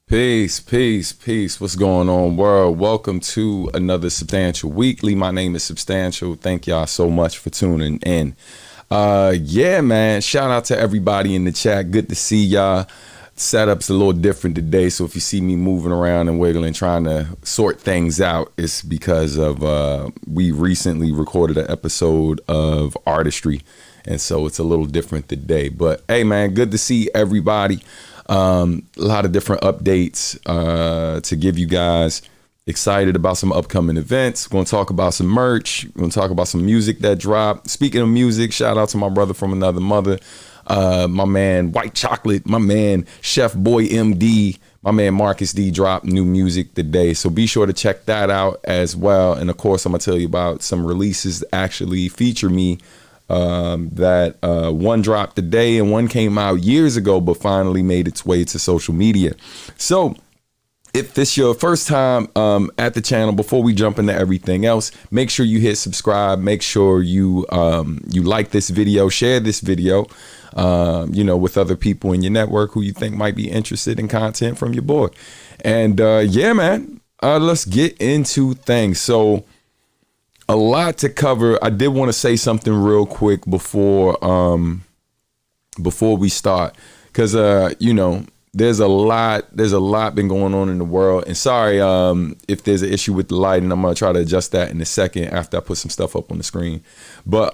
Peace, peace, peace. What's going on, world? Welcome to another Substantial Weekly. My name is Substantial. Thank y'all so much for tuning in. Yeah, man. Shout out to everybody in the chat. Good to see y'all. Setup's a little different today, so if you see me moving around and wiggling, trying to sort things out, it's because of we recently recorded an episode of ARTdustry, and so it's a little different today. But hey, man, good to see everybody. A lot of different updates to give you guys. Excited about some upcoming events. Going to talk about some merch. Going to talk about some music that dropped. Speaking of music, shout out to my brother from another mother, my man White Chocolate, my man Chef Boy MD, my man Marcus D dropped new music today. So be sure to check that out as well. And of course, I'm going to tell you about some releases that actually feature me. That one dropped today and one came out years ago, but finally made its way to social media. So if this your first time at the channel, before we jump into everything else, make sure you hit subscribe. Make sure you you like this video, share this video, with other people in your network who you think might be interested in content from your boy. And yeah, man, let's get into things. So a lot to cover. I did want to say something real quick before we start, because there's a lot been going on in the world. And sorry if there's an issue with the lighting. I'm gonna try to adjust that in a second after I put some stuff up on the screen. But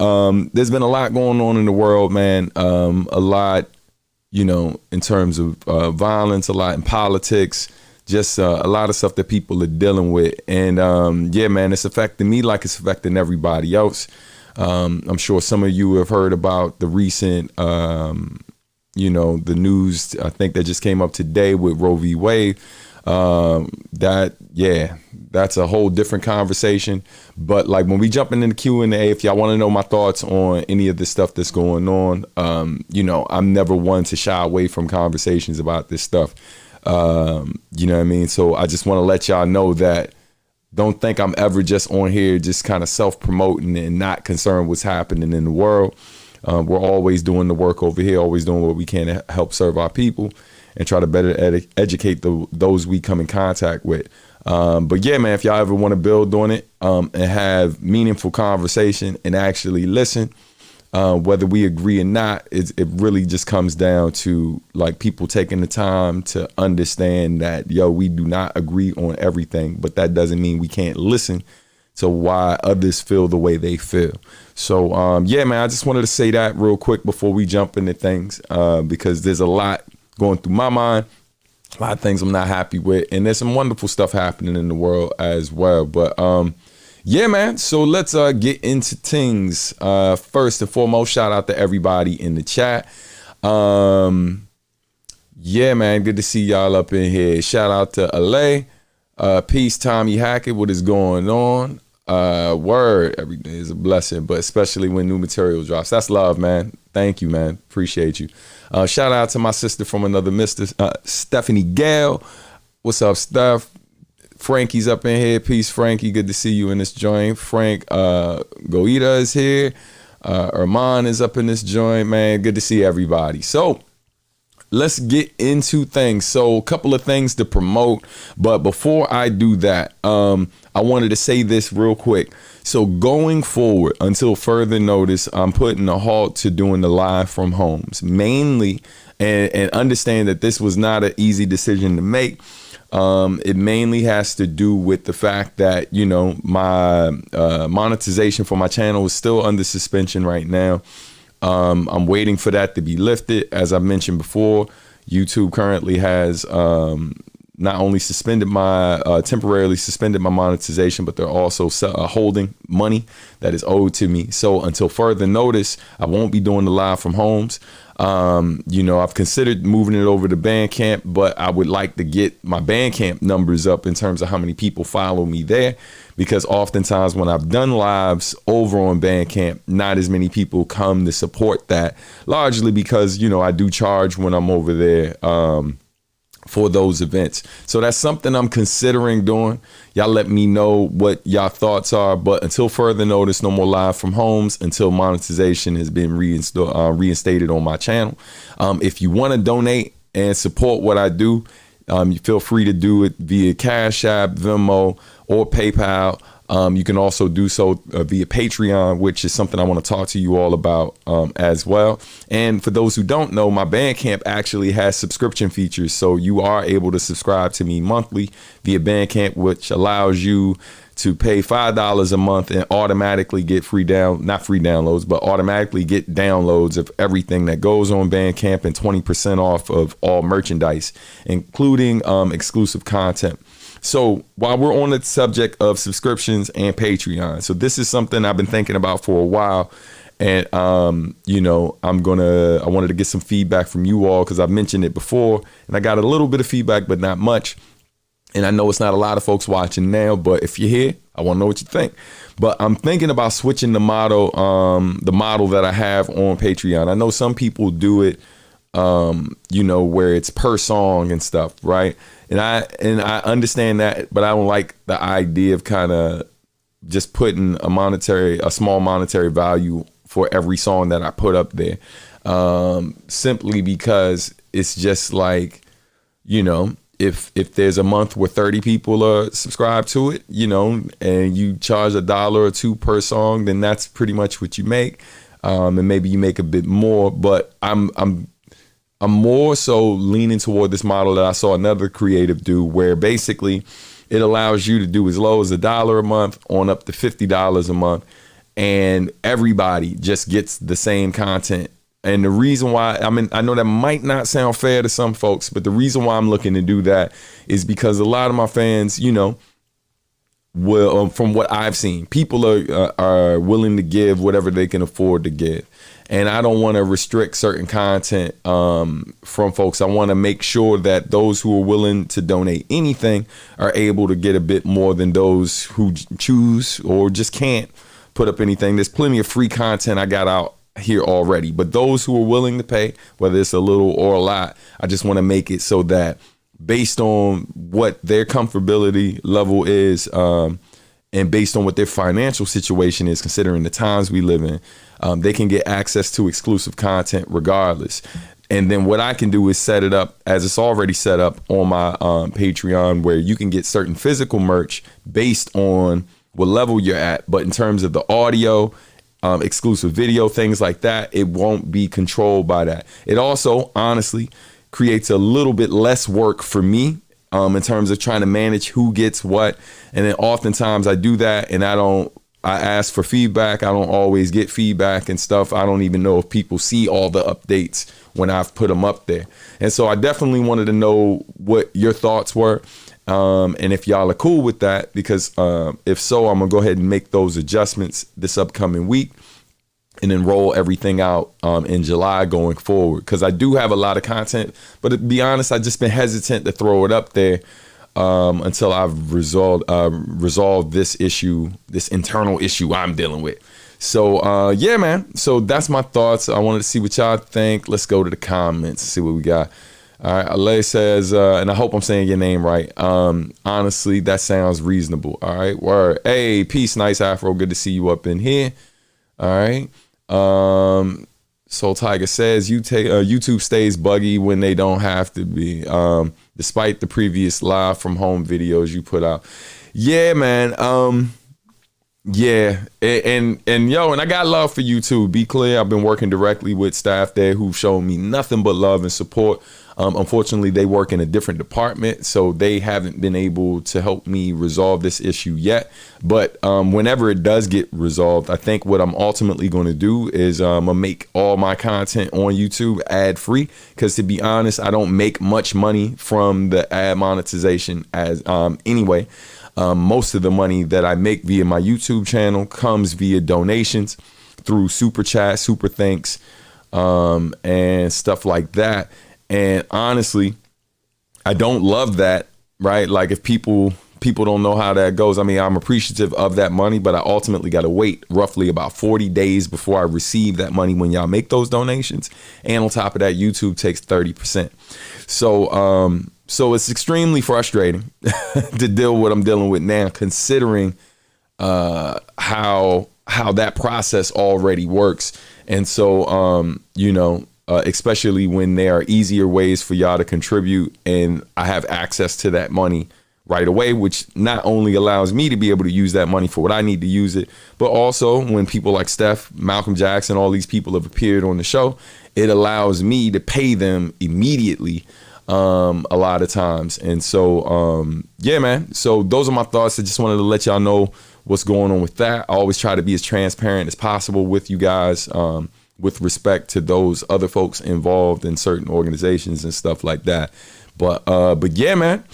there's been a lot going on in the world, man. A lot, in terms of violence, a lot in politics. Just a lot of stuff that people are dealing with. And yeah, man, it's affecting me like it's affecting everybody else. I'm sure some of you have heard about the recent, the news, I think that just came up today with Roe v. Wade. That's a whole different conversation. But like when we jump into the Q&A, if y'all want to know my thoughts on any of the stuff that's going on, I'm never one to shy away from conversations about this stuff. You know what I mean? So I just want to let y'all know that don't think I'm ever just on here just kind of self-promoting and not concerned what's happening in the world. We're always doing the work over here, always doing what we can to help serve our people and try to better educate those we come in contact with. But yeah, man, if y'all ever want to build on it and have meaningful conversation and actually listen, whether we agree or not, it really just comes down to like people taking the time to understand that, we do not agree on everything, but that doesn't mean we can't listen to why others feel the way they feel. So, yeah, man, I just wanted to say that real quick before we jump into things, because there's a lot going through my mind, a lot of things I'm not happy with, and there's some wonderful stuff happening in the world as well. But, yeah, man. So let's get into things. First and foremost, shout out to everybody in the chat. Yeah, man. Good to see y'all up in here. Shout out to LA. Peace, Tommy Hackett. What is going on? Word. Every day is a blessing, but especially when new material drops. That's love, man. Thank you, man. Appreciate you. Shout out to my sister from another mister, Stephanie Gale. What's up, Steph? Frankie's up in here. Peace, Frankie. Good to see you in this joint. Frank Goita is here. Erman is up in this joint, man. Good to see everybody. So let's get into things. So a couple of things to promote. But before I do that, I wanted to say this real quick. So going forward, until further notice, I'm putting a halt to doing the live from homes. Mainly, and understand that this was not an easy decision to make. It mainly has to do with the fact that, my monetization for my channel is still under suspension right now. I'm waiting for that to be lifted. As I mentioned before, YouTube currently has not only temporarily suspended my monetization, but they're also holding money that is owed to me. So until further notice, I won't be doing the live from homes. I've considered moving it over to Bandcamp, but I would like to get my Bandcamp numbers up in terms of how many people follow me there, because oftentimes when I've done lives over on Bandcamp, not as many people come to support that, largely because, I do charge when I'm over there, for those events. So that's something I'm considering doing. Y'all let me know what y'all thoughts are, but until further notice, no more live from homes until monetization has been reinstated on my channel. If you want to donate and support what I do, You feel free to do it via Cash App, Venmo, or PayPal. You can also do so via Patreon, which is something I want to talk to you all about as well. And for those who don't know, my Bandcamp actually has subscription features. So you are able to subscribe to me monthly via Bandcamp, which allows you to pay $5 a month and automatically get not free downloads, but automatically get downloads of everything that goes on Bandcamp and 20% off of all merchandise, including exclusive content. So while we're on the subject of subscriptions and Patreon, so this is something I've been thinking about for a while. And, you know, I wanted to get some feedback from you all because I've mentioned it before and I got a little bit of feedback, but not much. And I know it's not a lot of folks watching now, but if you're here, I want to know what you think. But I'm thinking about switching the model that I have on Patreon. I know some people do it, you know, where it's per song and stuff, right? And I understand that, but I don't like the idea of kind of just putting a small monetary value for every song that I put up there, simply because it's just like, you know, if there's a month where 30 people are subscribed to it, you know, and you charge $1 or $2 per song, then that's pretty much what you make. And maybe you make a bit more, but I'm more so leaning toward this model that I saw another creative do, where basically it allows you to do as low as $1 a month on up to $50 a month, and everybody just gets the same content. And the reason why, I know that might not sound fair to some folks, but the reason why I'm looking to do that is because a lot of my fans, you know, will, from what I've seen, people are willing to give whatever they can afford to give. And I don't want to restrict certain content from folks. I want to make sure that those who are willing to donate anything are able to get a bit more than those who choose or just can't put up anything. There's plenty of free content I got out here already, but those who are willing to pay, whether it's a little or a lot, I just want to make it so that based on what their comfortability level is, and based on what their financial situation is, considering the times we live in, they can get access to exclusive content regardless. And then what I can do is set it up as it's already set up on my Patreon, where you can get certain physical merch based on what level you're at. But in terms of the audio, exclusive video, things like that, it won't be controlled by that. It also, honestly, creates a little bit less work for me in terms of trying to manage who gets what. And then oftentimes I do that and I ask for feedback. I don't always get feedback and stuff. I don't even know if people see all the updates when I've put them up there. And so I definitely wanted to know what your thoughts were. And if y'all are cool with that, because if so, I'm gonna go ahead and make those adjustments this upcoming week and then roll everything out in July going forward. Because I do have a lot of content, but to be honest, I've just been hesitant to throw it up there until I've resolved this issue, this internal issue I'm dealing with. So yeah, man. So that's my thoughts. I wanted to see what y'all think. Let's go to the comments, see what we got. All right, Ale says, and I hope I'm saying your name right. Honestly, that sounds reasonable. All right, word. Hey, peace, nice Afro. Good to see you up in here. All right. Soul Tiger says, YouTube stays buggy when they don't have to be, despite the previous live from home videos you put out. Yeah, man. Yeah, and I got love for you too. Be clear, I've been working directly with staff there who've shown me nothing but love and support. Unfortunately, they work in a different department, so they haven't been able to help me resolve this issue yet. But whenever it does get resolved, I think what I'm ultimately going to do is I'm going to make all my content on YouTube ad free, because to be honest, I don't make much money from the ad monetization as anyway. Most of the money that I make via my YouTube channel comes via donations through super chat, super thanks, and stuff like that. And honestly, I don't love that, right? Like if people don't know how that goes. I mean, I'm appreciative of that money, but I ultimately got to wait roughly about 40 days before I receive that money when y'all make those donations. And on top of that, YouTube takes 30%. So it's extremely frustrating to deal with what I'm dealing with now, considering how that process already works. And so, especially when there are easier ways for y'all to contribute, and I have access to that money right away, which not only allows me to be able to use that money for what I need to use it, but also when people like Steph, Malcolm Jackson, all these people have appeared on the show, it allows me to pay them immediately a lot of times. And so, yeah, man. So those are my thoughts. I just wanted to let y'all know what's going on with that. I always try to be as transparent as possible with you guys, with respect to those other folks involved in certain organizations and stuff like that. But yeah, man.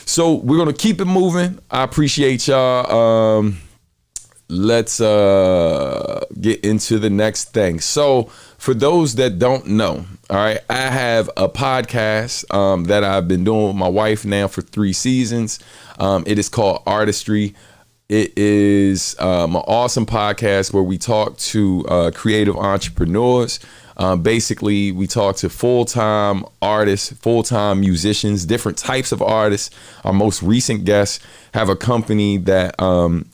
So we're going to keep it moving. I appreciate y'all. Let's get into the next thing. So for those that don't know, all right, I have a podcast that I've been doing with my wife now for 3 seasons. It is called ARTdustry. It is an awesome podcast where we talk to creative entrepreneurs. Basically, we talk to full-time artists, full-time musicians, different types of artists. Our most recent guests have a company that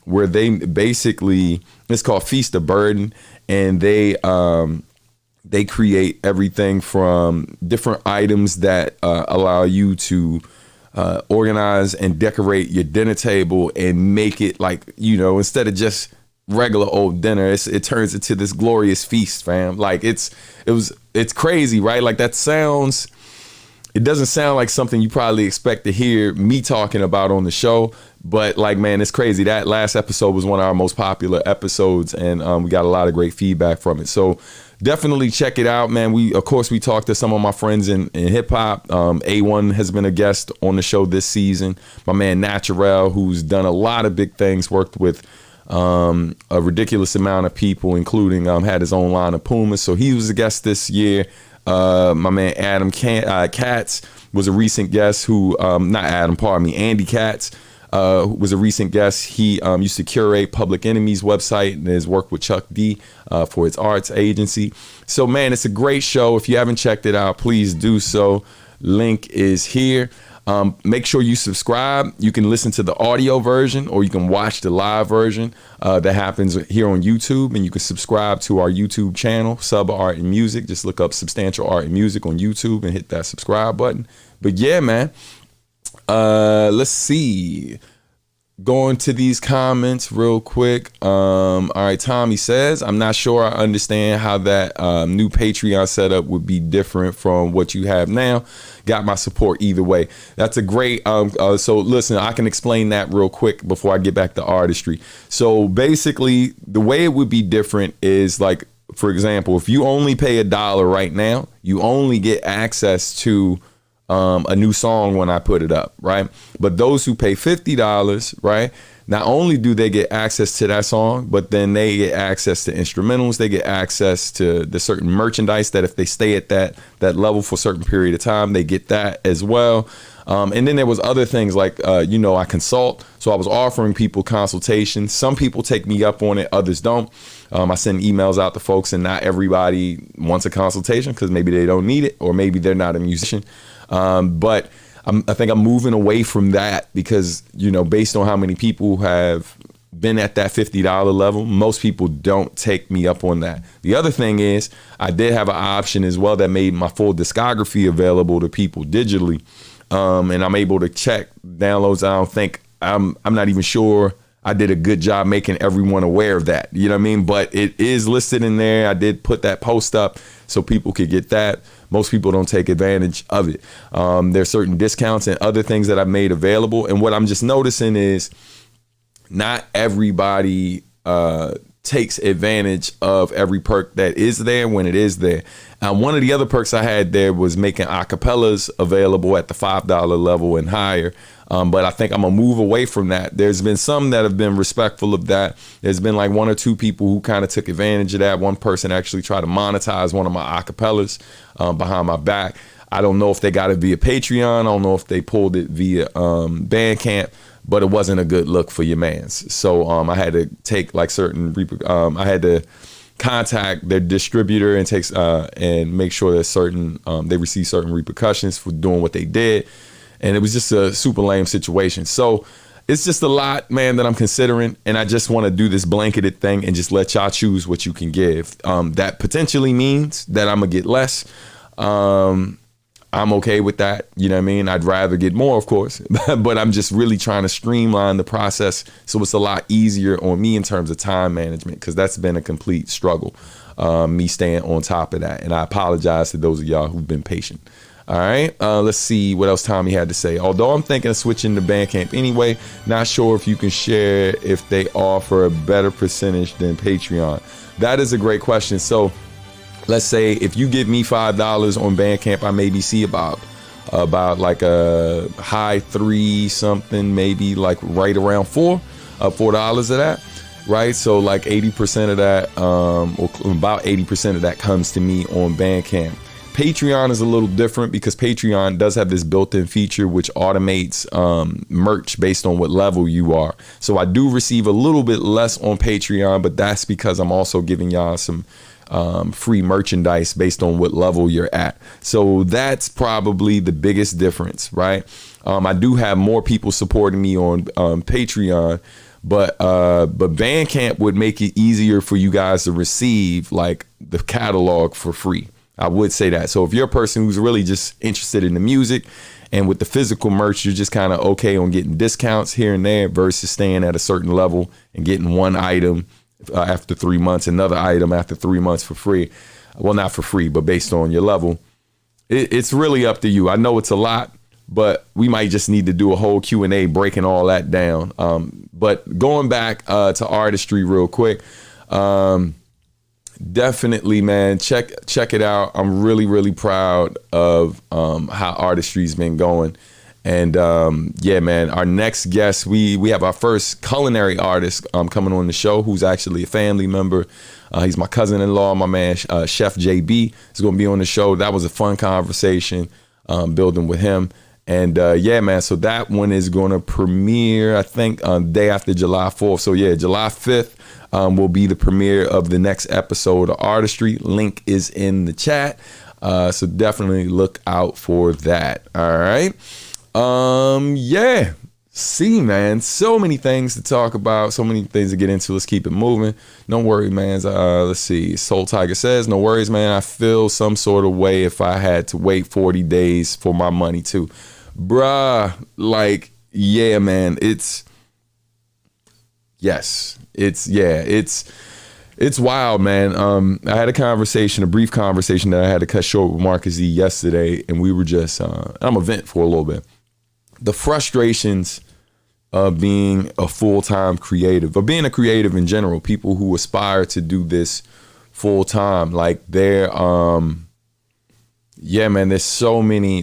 where they basically, it's called Feast of Burden, and they create everything from different items that allow you to organize and decorate your dinner table and make it like, instead of just regular old dinner, it turns into this glorious feast, fam. Like it's crazy, right? Like it doesn't sound like something you probably expect to hear me talking about on the show, but like, man, it's crazy. That last episode was one of our most popular episodes, and we got a lot of great feedback from it. So definitely check it out, man. We talked to some of my friends in hip hop. A1 has been a guest on the show this season. My man Naturel, who's done a lot of big things, worked with a ridiculous amount of people, including had his own line of Pumas. So he was a guest this year. My man Adam Katz was a recent guest who, Andy Katz was a recent guest. He used to curate Public Enemy's website and has worked with Chuck D for its arts agency. So, man, it's a great show. If you haven't checked it out, please do so. Link is here. Make sure you subscribe. You can listen to the audio version, or you can watch the live version that happens here on YouTube, and you can subscribe to our YouTube channel, Sub Art and Music. Just look up Substantial Art and Music on YouTube and hit that subscribe button. But yeah, man, let's see. Going to these comments real quick. All right, Tommy says, I'm not sure I understand how that new Patreon setup would be different from what you have now. Got my support either way. That's a great, so listen, I can explain that real quick before I get back to ARTdustry. So basically, the way it would be different is like, for example, if you only pay $1 right now, you only get access to a new song when I put it up, right? But those who pay $50, right, not only do they get access to that song, but then they get access to instrumentals, they get access to the certain merchandise that if they stay at that level for a certain period of time, they get that as well. And then there was other things like, I consult. So I was offering people consultations. Some people take me up on it, others don't. I send emails out to folks, and not everybody wants a consultation because maybe they don't need it, or maybe they're not a musician. But I think I'm moving away from that because, based on how many people have been at that $50 level, most people don't take me up on that. The other thing is I did have an option as well that made my full discography available to people digitally. And I'm able to check downloads. I don't think I'm not even sure I did a good job making everyone aware of that. You know what I mean? But it is listed in there. I did put that post up so people could get that. Most people don't take advantage of it. There's certain discounts and other things that I've made available. And what I'm just noticing is not everybody takes advantage of every perk that is there when it is there. One of the other perks I had there was making acapellas available at the $5 level and higher. But I think I'm gonna move away from that. There's been some that have been respectful of that. There's been like 1 or 2 people who kind of took advantage of that. One person actually tried to monetize one of my acapellas behind my back. I don't know if they got it via Patreon. I don't know if they pulled it via Bandcamp, but it wasn't a good look for your mans. So I had to take like certain, I had to contact their distributor and make sure that certain they receive certain repercussions for doing what they did. And it was just a super lame situation. So it's just a lot, man, that I'm considering, and I just want to do this blanketed thing and just let y'all choose what you can give. That potentially means that I'm gonna get less. I'm okay with that. You know what I mean? I'd rather get more, of course, but I'm just really trying to streamline the process so it's a lot easier on me in terms of time management, because that's been a complete struggle, me staying on top of that. And I apologize to those of y'all who've been patient. All right, let's see what else Tommy had to say. Although I'm thinking of switching to Bandcamp anyway, not sure if you can share if they offer a better percentage than Patreon. That is a great question. So let's say if you give me $5 on Bandcamp, I maybe see about like a high 3 something, maybe like right around $4 of that, right? So like 80% of that, or about 80% of that comes to me on Bandcamp. Patreon is a little different because Patreon does have this built-in feature which automates merch based on what level you are. So I do receive a little bit less on Patreon, but that's because I'm also giving y'all some free merchandise based on what level you're at. So that's probably the biggest difference, right? I do have more people supporting me on Patreon, but Bandcamp would make it easier for you guys to receive like the catalog for free. I would say that. So if you're a person who's really just interested in the music and with the physical merch, you're just kind of okay on getting discounts here and there versus staying at a certain level and getting one item after 3 months, another item after 3 months for free. Well, not for free, but based on your level. It's really up to you. I know it's a lot, but we might just need to do a whole Q&A breaking all that down. But going back to Artistry real quick, definitely, man, check it out. I'm really proud of how Artistry's been going. And yeah, man, our next guest, we have our first culinary artist coming on the show, who's actually a family member. He's my cousin-in-law, my man, Chef JB is going to be on the show. That was a fun conversation building with him. And yeah, man, so that one is going to premiere, I think, day after July 4th. So yeah, July 5th will be the premiere of the next episode of Artistry. Link is in the chat. So definitely look out for that. All right. Yeah. See, man, so many things to talk about, so many things to get into. Let's keep it moving. No worry, man. Let's see. Soul Tiger says, no worries, man. I feel some sort of way if I had to wait 40 days for my money too. Bruh, like, yeah, man, it's wild, man. I had a brief conversation that I had to cut short with Marcus E yesterday, and we were just, I'm gonna vent for a little bit. The frustrations of being a full-time creative, or being a creative in general, people who aspire to do this full-time, like they're, yeah, man, there's so many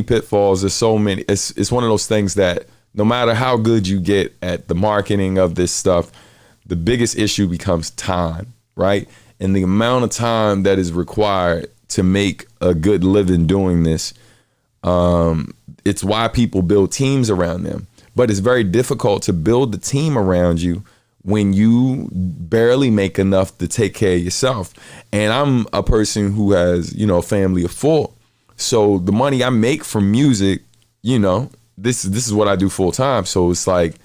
pitfalls. There's so many, it's one of those things that no matter how good you get at the marketing of this stuff, the biggest issue becomes time, right? And the amount of time that is required to make a good living doing this, it's why people build teams around them. But it's very difficult to build the team around you when you barely make enough to take care of yourself. And I'm a person who has, a family of 4. So the money I make from music, this is what I do full time. So it's like,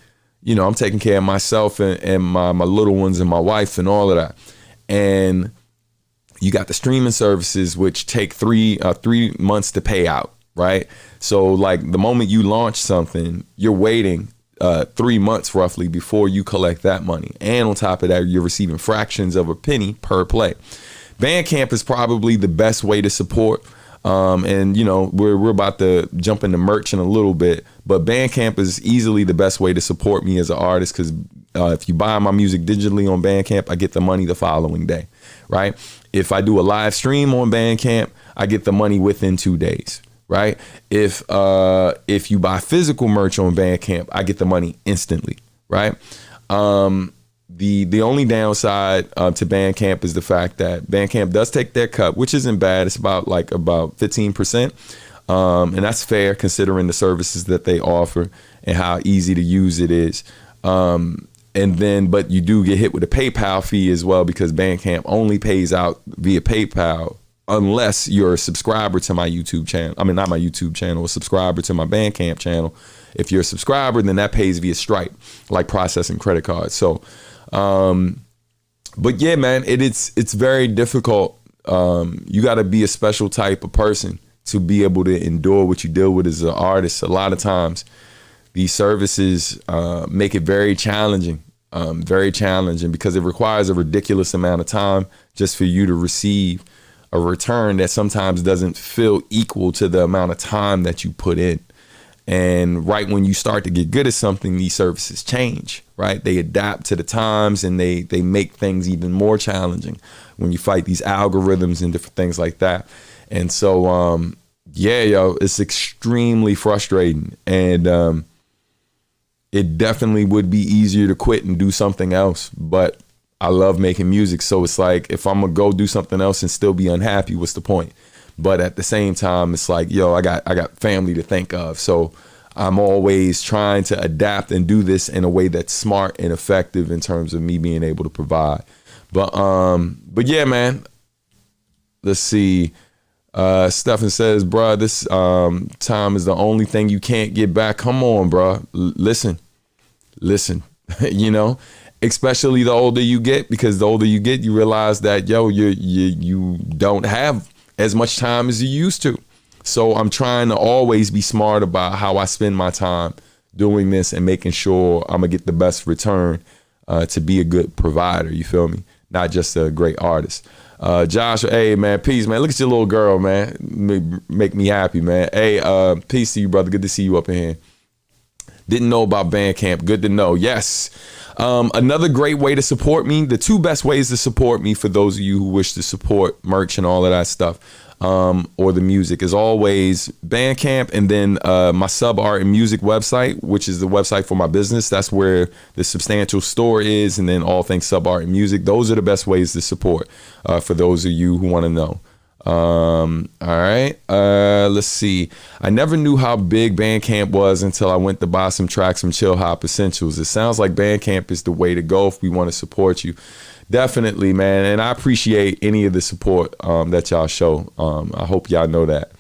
I'm taking care of myself and my little ones and my wife and all of that. And you got the streaming services, which take 3 months to pay out, right? So like the moment you launch something, you're waiting 3 months roughly before you collect that money. And on top of that, you're receiving fractions of a penny per play. Bandcamp is probably the best way to support. And we're about to jump into merch in a little bit, but Bandcamp is easily the best way to support me as an artist, because if you buy my music digitally on Bandcamp, I get the money the following day, right? If I do a live stream on Bandcamp, I get the money within 2 days, right? If you buy physical merch on Bandcamp, I get the money instantly, right? The only downside to Bandcamp is the fact that Bandcamp does take their cut, which isn't bad. It's about 15%. And that's fair considering the services that they offer and how easy to use it is. But you do get hit with a PayPal fee as well, because Bandcamp only pays out via PayPal unless you're a subscriber to my YouTube channel. I mean, not my YouTube channel, a subscriber to my Bandcamp channel. If you're a subscriber, then that pays via Stripe, like processing credit cards. So, but yeah, man, it's very difficult. You got to be a special type of person to be able to endure what you deal with as an artist. A lot of times these services make it very challenging because it requires a ridiculous amount of time just for you to receive a return that sometimes doesn't feel equal to the amount of time that you put in. And right when you start to get good at something, these services change, right? They adapt to the times and they make things even more challenging when you fight these algorithms and different things like that. And so, yeah, yo, it's extremely frustrating. And it definitely would be easier to quit and do something else. But I love making music. So it's like, if I'm gonna go do something else and still be unhappy, what's the point? But at the same time, it's like, yo, I got family to think of. So I'm always trying to adapt and do this in a way that's smart and effective in terms of me being able to provide. But yeah, man, let's see. Stefan says, bruh, this time is the only thing you can't get back. Come on, bruh. Listen, you know, especially the older you get, because the older you get, you realize that, yo, you don't have as much time as you used to. So I'm trying to always be smart about how I spend my time doing this and making sure I'm gonna get the best return to be a good provider. You feel me? Not just a great artist. Josh, hey man, peace, man. Look at your little girl, man. Make me happy, man. Hey, peace to you, brother. Good to see you up in here. Didn't know about Bandcamp. Good to know. Yes. Another great way to support me, the two best ways to support me for those of you who wish to support merch and all of that stuff, or the music, is always Bandcamp, and then my Sub Art and Music website, which is the website for my business. That's where the substantial store is, and then all things Sub Art and Music. Those are the best ways to support for those of you who want to know. All right, let's see. I never knew how big Bandcamp was until I went to buy some tracks from Chill Hop Essentials. It sounds like Bandcamp is the way to go if we want to support you. Definitely, man. And I appreciate any of the support that y'all show. I hope y'all know that.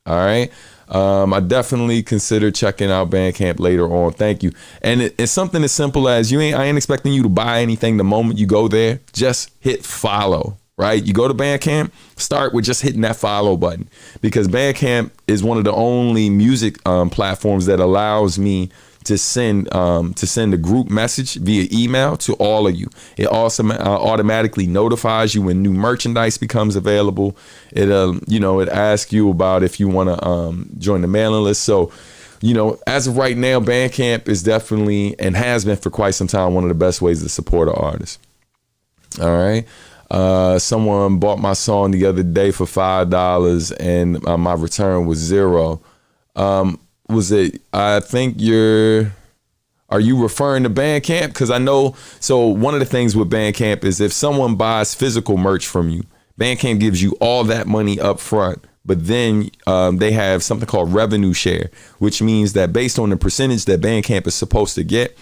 All right. I definitely consider checking out Bandcamp later on. Thank you. And it's something as simple as I ain't expecting you to buy anything the moment you go there. Just hit follow. Right? You go to Bandcamp, start with just hitting that follow button, because Bandcamp is one of the only music platforms that allows me to send a group message via email to all of you. It also automatically notifies you when new merchandise becomes available. It it asks you about if you want to join the mailing list. So, as of right now, Bandcamp is definitely, and has been for quite some time, one of the best ways to support an artist. All right. Someone bought my song the other day for $5 and my return was $0. Are you referring to Bandcamp? Because I know, so one of the things with Bandcamp is if someone buys physical merch from you, Bandcamp gives you all that money up front, but then they have something called revenue share, which means that based on the percentage that Bandcamp is supposed to get,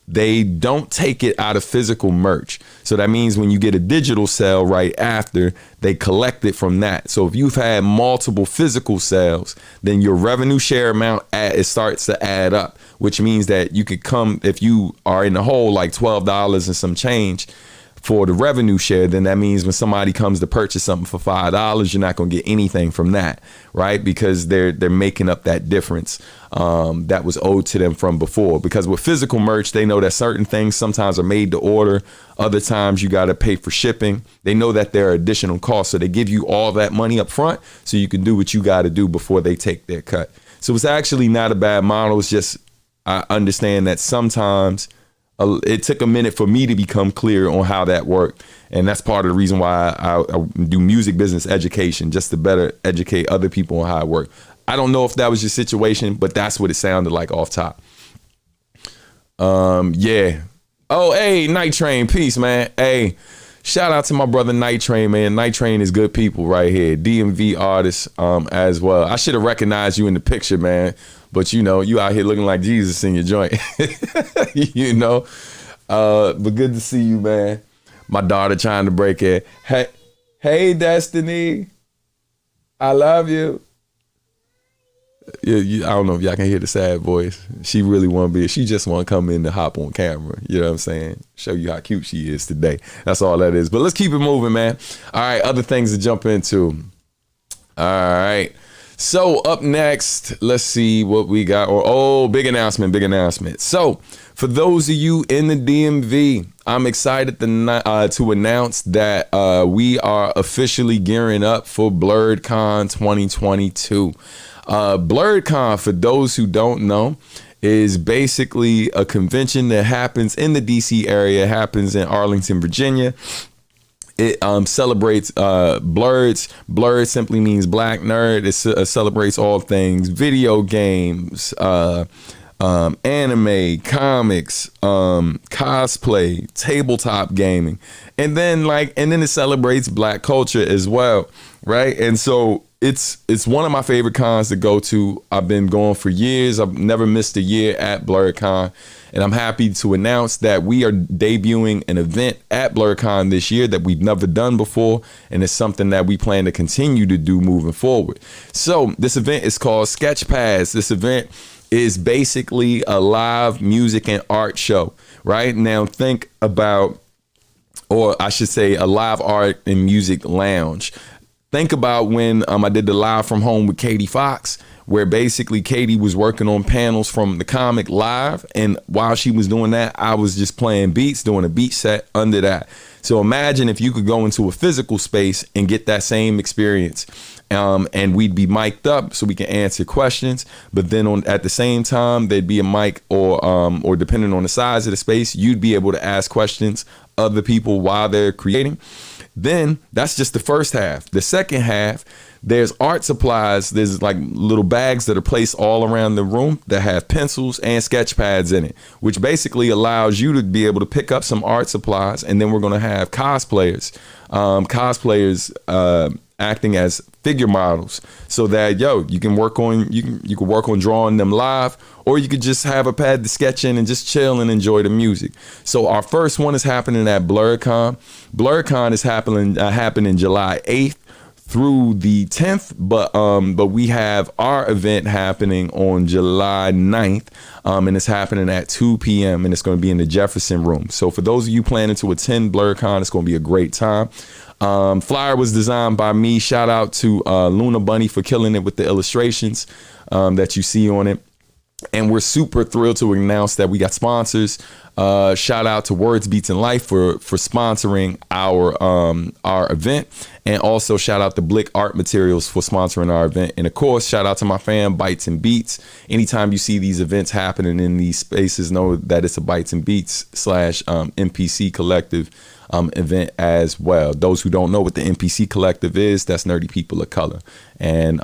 they don't take it out of physical merch. So that means when you get a digital sale right after, they collect it from that. So if you've had multiple physical sales, then your revenue share amount, it starts to add up, which means that you could come, if you are in the hole like $12 and some change for the revenue share, then that means when somebody comes to purchase something for $5, you're not going to get anything from that, right? Because they're making up that difference that was owed to them from before. Because with physical merch, they know that certain things sometimes are made to order. Other times you got to pay for shipping. They know that there are additional costs. So they give you all that money up front so you can do what you got to do before they take their cut. So it's actually not a bad model. It's just, I understand that sometimes it took a minute for me to become clear on how that worked. And that's part of the reason why I do music business education, just to better educate other people on how it worked. I don't know if that was your situation, but that's what it sounded like off top. Yeah. Oh, hey, Night Train, peace, man. Hey, shout out to my brother Night Train, man. Night Train is good people right here. DMV artists as well. I should have recognized you in the picture, man. But you out here looking like Jesus in your joint. But good to see you, man. My daughter trying to break it. Hey, Destiny. I love you. I don't know if y'all can hear the sad voice. She really want to be. She just want to come in to hop on camera. You know what I'm saying? Show you how cute she is today. That's all that is. But let's keep it moving, man. All right, other things to jump into. All right. So up next, let's see what we got. Big announcement. So for those of you in the DMV, I'm excited to announce that we are officially gearing up for Blerdcon 2022. Blerdcon, for those who don't know, is basically a convention that happens in the DC area, happens in Arlington, Virginia. It celebrates Blerds. Blerd simply means black nerd. It celebrates all things video games, anime, comics, cosplay, tabletop gaming, and then it celebrates black culture as well, right? And so it's one of my favorite cons to go to. I've been going for years. I've never missed a year at Blerdcon. And I'm happy to announce that we are debuting an event at Blerdcon this year that we've never done before. And it's something that we plan to continue to do moving forward. So this event is called Sketchpads. This event is basically a live music and art show, right? Now think about, or I should say, a live art and music lounge. Think about when I did the live from home with Katie Fox, where basically Katie was working on panels from the comic live. And while she was doing that, I was just playing beats, doing a beat set under that. So imagine if you could go into a physical space and get that same experience. And we'd be mic'd up so we can answer questions. But then at the same time, there'd be a mic or depending on the size of the space, you'd be able to ask questions of the people while they're creating. Then that's just the first half. The second half, there's art supplies. There's like little bags that are placed all around the room that have pencils and sketch pads in it, which basically allows you to be able to pick up some art supplies. And then we're going to have cosplayers acting as figure models, so that you can work on drawing them live, or you could just have a pad to sketch in and just chill and enjoy the music. So our first one is happening at Blerdcon. Blerdcon is happening July 8th through the 10th, but we have our event happening on July 9th, and it's happening at 2 p.m. and it's going to be in the Jefferson Room. So for those of you planning to attend Blerdcon, it's going to be a great time. Flyer was designed by me. Shout out to Luna Bunny for killing it with the illustrations that you see on it. And we're super thrilled to announce that we got sponsors. Shout out to Words, Beats, and Life for sponsoring our event. And also shout out to Blick Art Materials for sponsoring our event. And of course, shout out to my fam, Bites and Beats. Anytime you see these events happening in these spaces, know that it's a Bites and Beats / NPC Collective event as well. Those who don't know what the NPC Collective is, that's Nerdy People of Color. And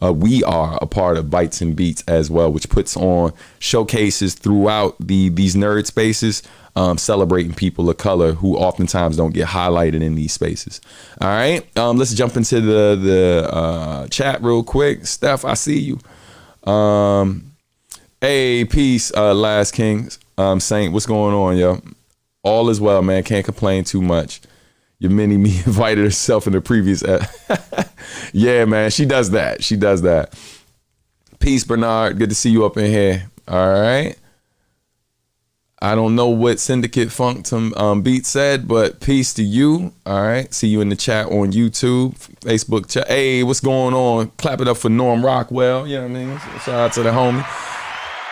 we are a part of Bites and Beats as well, which puts on showcases throughout these nerd spaces, celebrating people of color who oftentimes don't get highlighted in these spaces. All right, let's jump into the chat real quick. Steph, I see you. Hey, peace, Last Kings. Saint, what's going on, yo? All is well, man. Can't complain too much. Your mini me invited herself in the previous. Yeah, man. She does that. Peace, Bernard. Good to see you up in here. All right. I don't know what Syndicate Funk Beat said, but peace to you. All right. See you in the chat on YouTube, Facebook chat. Hey, what's going on? Clap it up for Norm Rockwell. You know what I mean? Shout out to the homie.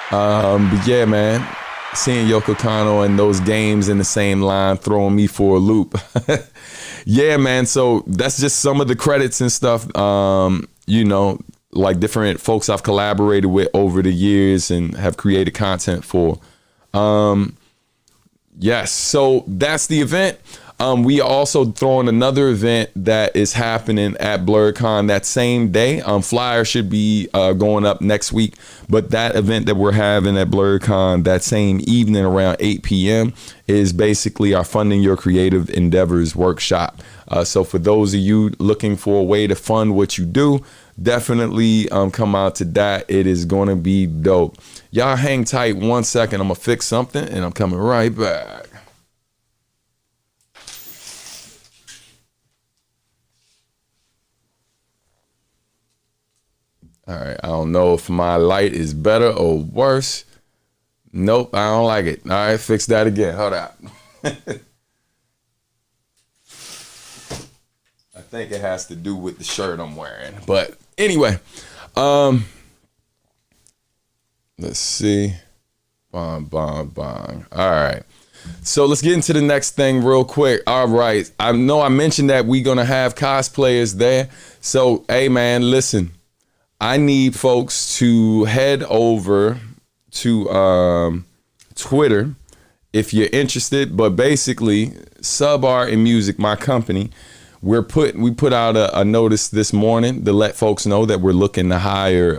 But yeah, man. Seeing Yoko Kanno and those games in the same line throwing me for a loop. Yeah, man. So that's just some of the credits and stuff, like different folks I've collaborated with over the years and have created content for. Yes, so that's the event. We also throwing another event that is happening at Blerdcon that same day. Flyer should be going up next week, but that event that we're having at Blerdcon that same evening around 8 p.m. is basically our Funding Your Creative Endeavors workshop. So for those of you looking for a way to fund what you do, definitely come out to that. It is going to be dope. Y'all hang tight 1 second. I'm going to fix something and I'm coming right back. All right, I don't know if my light is better or worse. Nope, I don't like it. All right, fix that again. Hold up. I think it has to do with the shirt I'm wearing. But anyway, let's see. Bong. All right. So let's get into the next thing real quick. All right. I know I mentioned that we're going to have cosplayers there. So, hey, man, listen. I need folks to head over to Twitter if you're interested. But basically, Sub Art and Music, my company, we put out a notice this morning to let folks know that we're looking to hire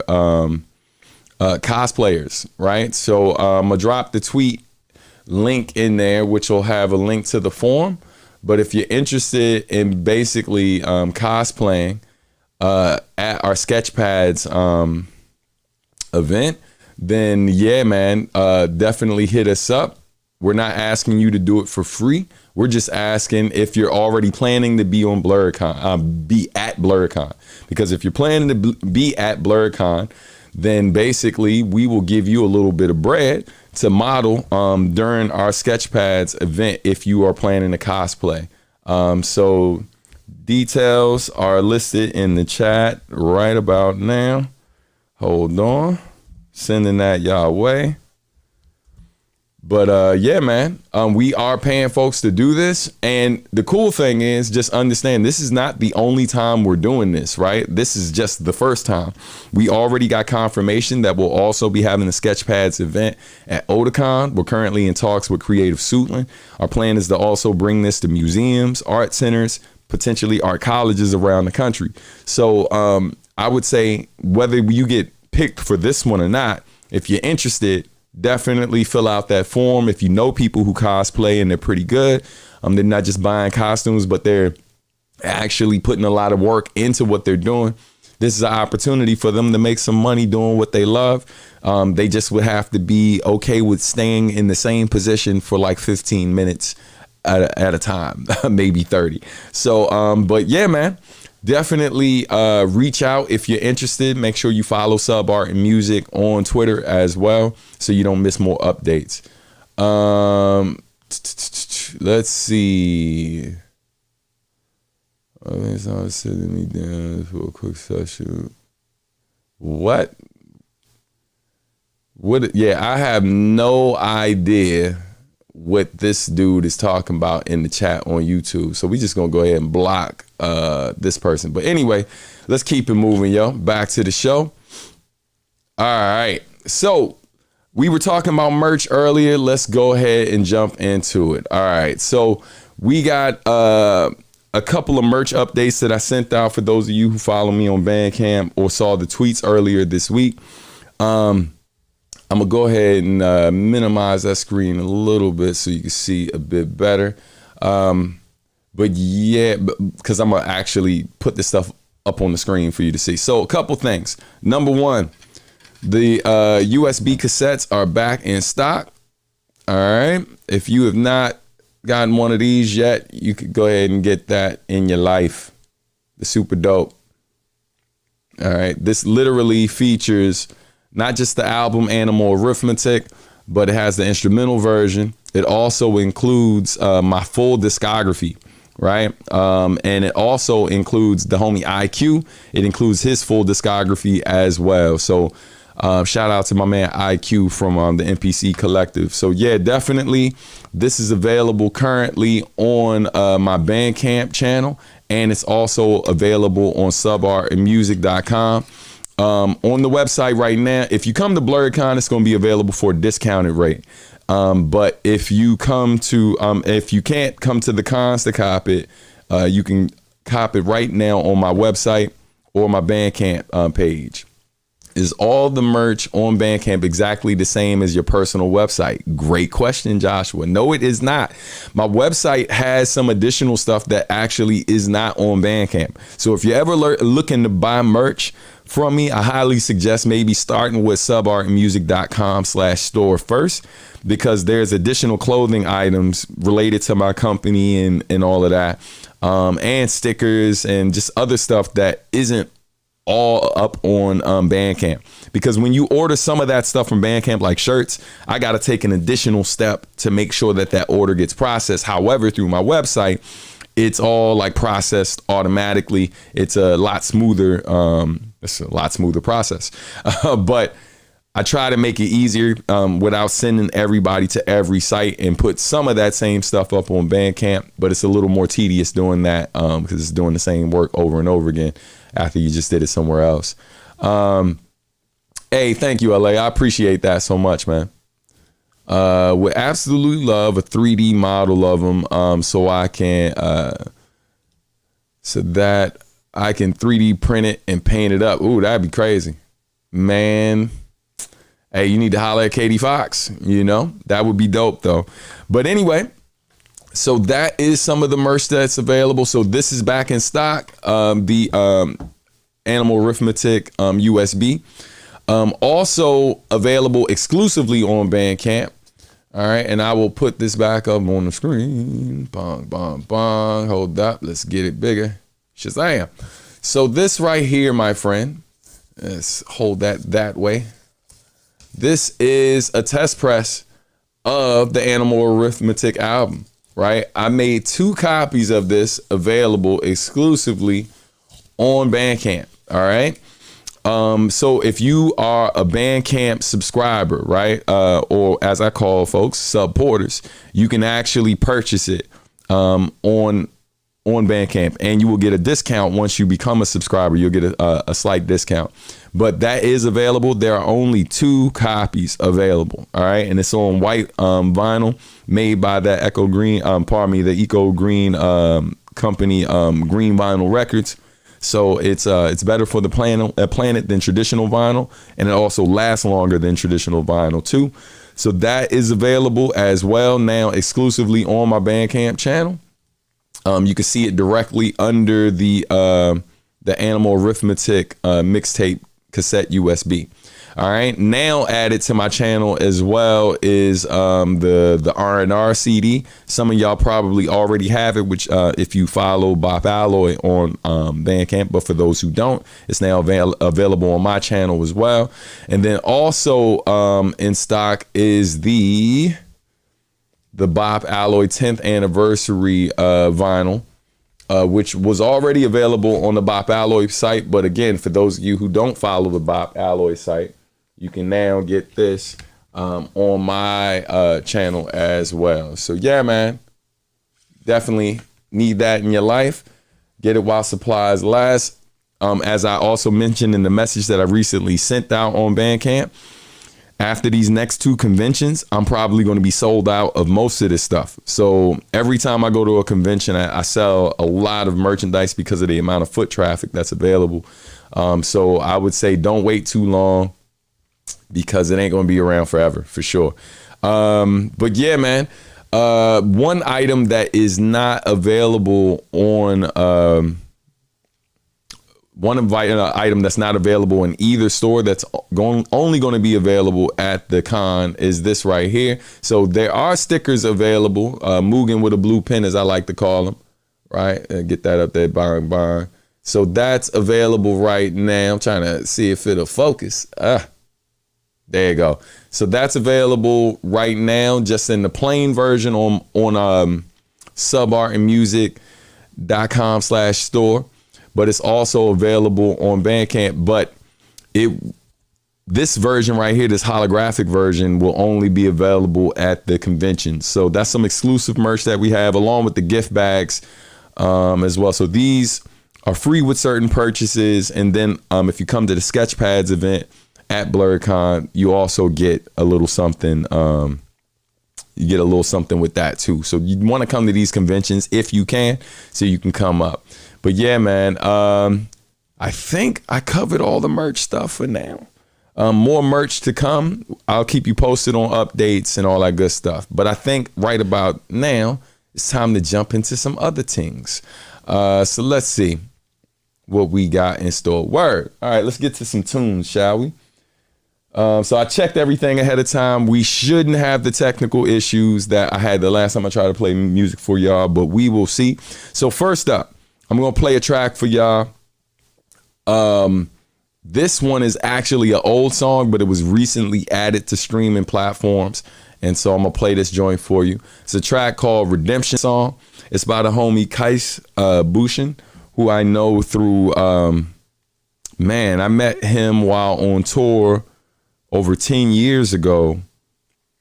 cosplayers, right? So I'm gonna drop the tweet link in there, which will have a link to the form. But if you're interested in basically cosplaying at our Sketchpads event, then yeah, man, definitely hit us up. We're not asking you to do it for free. We're just asking if you're already planning to be on Blerdcon, be at Blerdcon. Because if you're planning to be at Blerdcon, then basically we will give you a little bit of bread to model during our Sketchpads event if you are planning to cosplay. So details are listed in the chat right about now. Hold on. Sending that y'all way. But yeah, man, we are paying folks to do this. And the cool thing is, just understand, this is not the only time we're doing this, right? This is just the first time. We already got confirmation that we'll also be having the Sketchpads event at Otakon. We're currently in talks with Creative Suitland. Our plan is to also bring this to museums, art centers, potentially art colleges around the country. So I would say whether you get picked for this one or not, if you're interested, definitely fill out that form. If you know people who cosplay and they're pretty good, they're not just buying costumes, but they're actually putting a lot of work into what they're doing. This is an opportunity for them to make some money doing what they love. They just would have to be okay with staying in the same position for like 15 minutes at a time, maybe 30. So, but yeah, man, definitely reach out if you're interested. Make sure you follow Sub Art and Music on Twitter as well, so you don't miss more updates. Let's see. Someone sitting me down for a quick session. What? Yeah, I have no idea what this dude is talking about in the chat on YouTube. So we just gonna go ahead and block this person. But anyway, let's keep it moving, yo. Back to the show. All right. So we were talking about merch earlier. Let's go ahead and jump into it. All right. So we got a couple of merch updates that I sent out for those of you who follow me on Bandcamp or saw the tweets earlier this week. I'm gonna go ahead and minimize that screen a little bit so you can see a bit better. But yeah, because I'm gonna actually put this stuff up on the screen for you to see. So a couple things. Number one, the USB cassettes are back in stock. All right. If you have not gotten one of these yet, you could go ahead and get that in your life. They're super dope. All right. This literally features not just the album Animal Arithmetic, but it has the instrumental version. It also includes my full discography, right? And it also includes the homie IQ. It includes his full discography as well. So shout out to my man IQ from the NPC Collective. So yeah, definitely this is available currently on my Bandcamp channel, and it's also available on subartandmusic.com. On the website right now, if you come to Blerdcon, it's going to be available for a discounted rate. But if you come to, if you can't come to the cons to cop it, you can cop it right now on my website or my Bandcamp page. Is all the merch on Bandcamp exactly the same as your personal website? Great question, Joshua. No, it is not. My website has some additional stuff that actually is not on Bandcamp. So if you're ever looking to buy merch from me, I highly suggest maybe starting with subartandmusic.com/store first, because there's additional clothing items related to my company and all of that, and stickers and just other stuff that isn't all up on Bandcamp, because when you order some of that stuff from Bandcamp, like shirts, I got to take an additional step to make sure that that order gets processed. However, through my website, it's all like processed automatically. It's a lot smoother. It's a lot smoother process, but I try to make it easier without sending everybody to every site, and put some of that same stuff up on Bandcamp. But it's a little more tedious doing that because it's doing the same work over and over again after you just did it somewhere else. Hey, thank you, LA. I appreciate that so much, man. Would absolutely love a 3D model of them so I can so that I can 3D print it and paint it up. Ooh, that'd be crazy, man. Hey, you need to holler at Katie Fox, you know? That would be dope, though. But anyway, so that is some of the merch that's available. So this is back in stock, the Animal Arithmetic USB. Also available exclusively on Bandcamp. All right, and I will put this back up on the screen. Bong, bong, bong. Hold up. Let's get it bigger. Shazam. So this right here, my friend, let's hold that way. This is a test press of the Animal Arithmetic album, right? I made 2 copies of this available exclusively on Bandcamp, all right? So if you are a Bandcamp subscriber, right, or as I call folks, supporters, you can actually purchase it on Bandcamp, and you will get a discount once you become a subscriber. You'll get a slight discount, but that is available. There are only 2 copies available, all right, and it's on white vinyl made by the Eco Green company, Green Vinyl Records. So it's better for the planet than traditional vinyl, and it also lasts longer than traditional vinyl too. So that is available as well now exclusively on my Bandcamp channel. You can see it directly under the Animal Arithmetic mixtape cassette USB. All right, now added to my channel as well is the R&R CD. Some of y'all probably already have it, which if you follow Bop Alloy on Bandcamp, but for those who don't, it's now available on my channel as well. And then also in stock is the Bop Alloy 10th anniversary vinyl, which was already available on the Bop Alloy site. But again, for those of you who don't follow the Bop Alloy site, you can now get this on my channel as well. So yeah, man, definitely need that in your life. Get it while supplies last. As I also mentioned in the message that I recently sent out on Bandcamp, after these next 2 conventions, I'm probably going to be sold out of most of this stuff. So every time I go to a convention, I sell a lot of merchandise because of the amount of foot traffic that's available. So I would say don't wait too long, because it ain't going to be around forever for sure. But yeah, man, one item that is not available on item that's not available in either store, that's only going to be available at the con, is this right here. So there are stickers available, Mugen with a blue pen, as I like to call them, right? Get that up there, bang, bang. So that's available right now. I'm trying to see if it'll focus. There you go. So that's available right now, just in the plain version on subartandmusic.com/store. But it's also available on Bandcamp. But this version right here, this holographic version, will only be available at the convention. So that's some exclusive merch that we have, along with the gift bags as well. So these are free with certain purchases. And then if you come to the Sketchpads event at Blerdcon, you also get a little something. You get a little something with that too. So you want to come to these conventions if you can, so you can come up. But yeah, man, I think I covered all the merch stuff for now. More merch to come. I'll keep you posted on updates and all that good stuff. But I think right about now, it's time to jump into some other things. So let's see what we got in store. Word. All right, let's get to some tunes, shall we? So I checked everything ahead of time. We shouldn't have the technical issues that I had the last time I tried to play music for y'all, but we will see. So first up, I'm going to play a track for y'all. This one is actually an old song, but it was recently added to streaming platforms. And so I'm going to play this joint for you. It's a track called Redemption Song. It's by the homie Kais Bushin, who I know through, I met him while on tour over 10 years ago.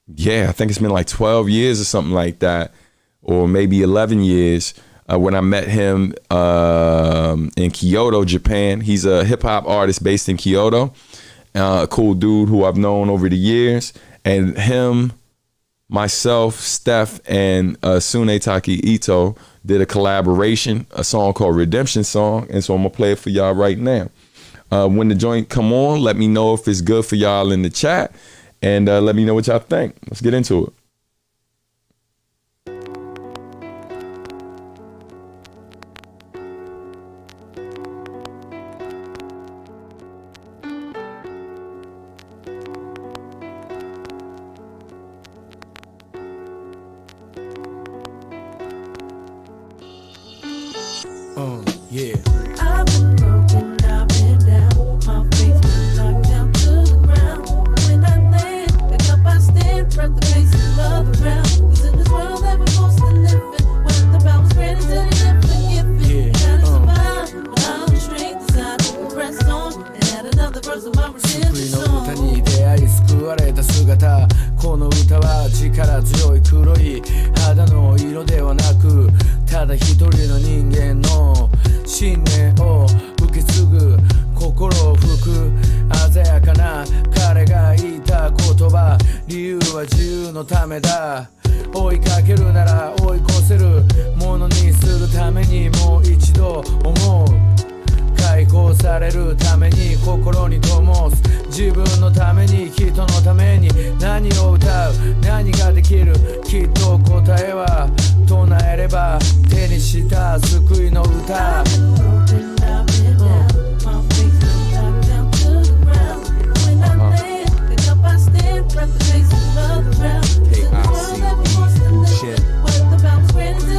Yeah, I think it's been like 12 years or something like that, or maybe 11 years. When I met him in Kyoto, Japan. He's a hip hop artist based in Kyoto. A cool dude who I've known over the years. And him, myself, Steph, and Tsunetake Ito did a collaboration, a song called Redemption Song. And so I'm going to play it for y'all right now. When the joint come on, let me know if it's good for y'all in the chat. And let me know what y'all think. Let's get into it. Yeah. I've been broken, I've been down. My face been knocked down to the ground. When I land, pick up, I stand, prep the face and love around. 'Cause in this world that we're supposed to live in, when the bounce granted to the unforgiving, gotta survive without strength desire to press on and add another verse of my redemption 救いの歌 song. に出会い救われた姿、この歌は力強い黒い肌の色ではなく、ただ一人の人間の信念を受け継ぐ、心を吹く鮮やかな彼が言った言葉、理由は自由のためだ。追いかけるなら追い越せるものにするためにもう一度思う、解放されるために心に灯す、自分のために人のために何を歌う、何ができる、きっと答えは唱えれば手にした救いの歌。 I've been broken, I've been down. My face been knocked down to the ground. When I land, pick up, I stand, prep the face and love around. 'Cause in the world that we're supposed to live in, when the bounce granted to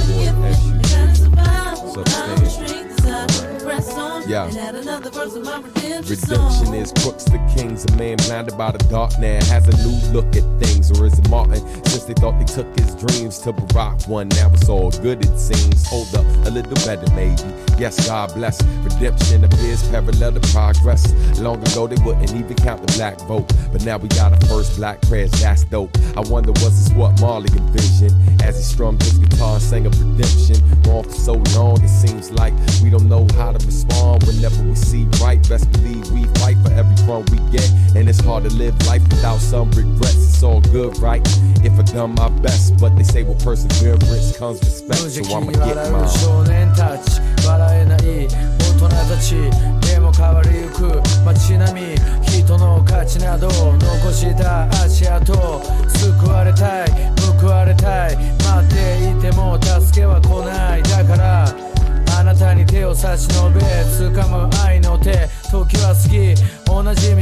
the unforgiving, I gotta survive without strength desire to press on and add another verse of my redemption song. Redemption is crooks, the kings, a man blinded by the dark now has a new look at things, or is it Martin? Since they thought they took his dreams to Barack one, now it's all good it seems. Hold up, a little better maybe. Yes, God bless. Redemption appears parallel to progress. Long ago they wouldn't even count the black vote, but now we got a first black prayers, that's dope. I wonder was this what Marley envisioned as he strummed his guitar and sang of redemption. Wrong for so long it seems like we don't know how to respond whenever we see right. Best believe we fight for every crumb we get, and it's hard to live life without some regrets. It's all good, right? If I done my best, but they say with perseverance comes respect, 無 so 邪気 I'ma に get 笑う mine. 少年たち、笑えない大人たち、でも変わりゆく街並み、人の価値など残した足跡、救われたい、報われたい、待っていても助けは来ない、だからあなたに手を差し伸べ掴む愛の手、時は過ぎ同じ道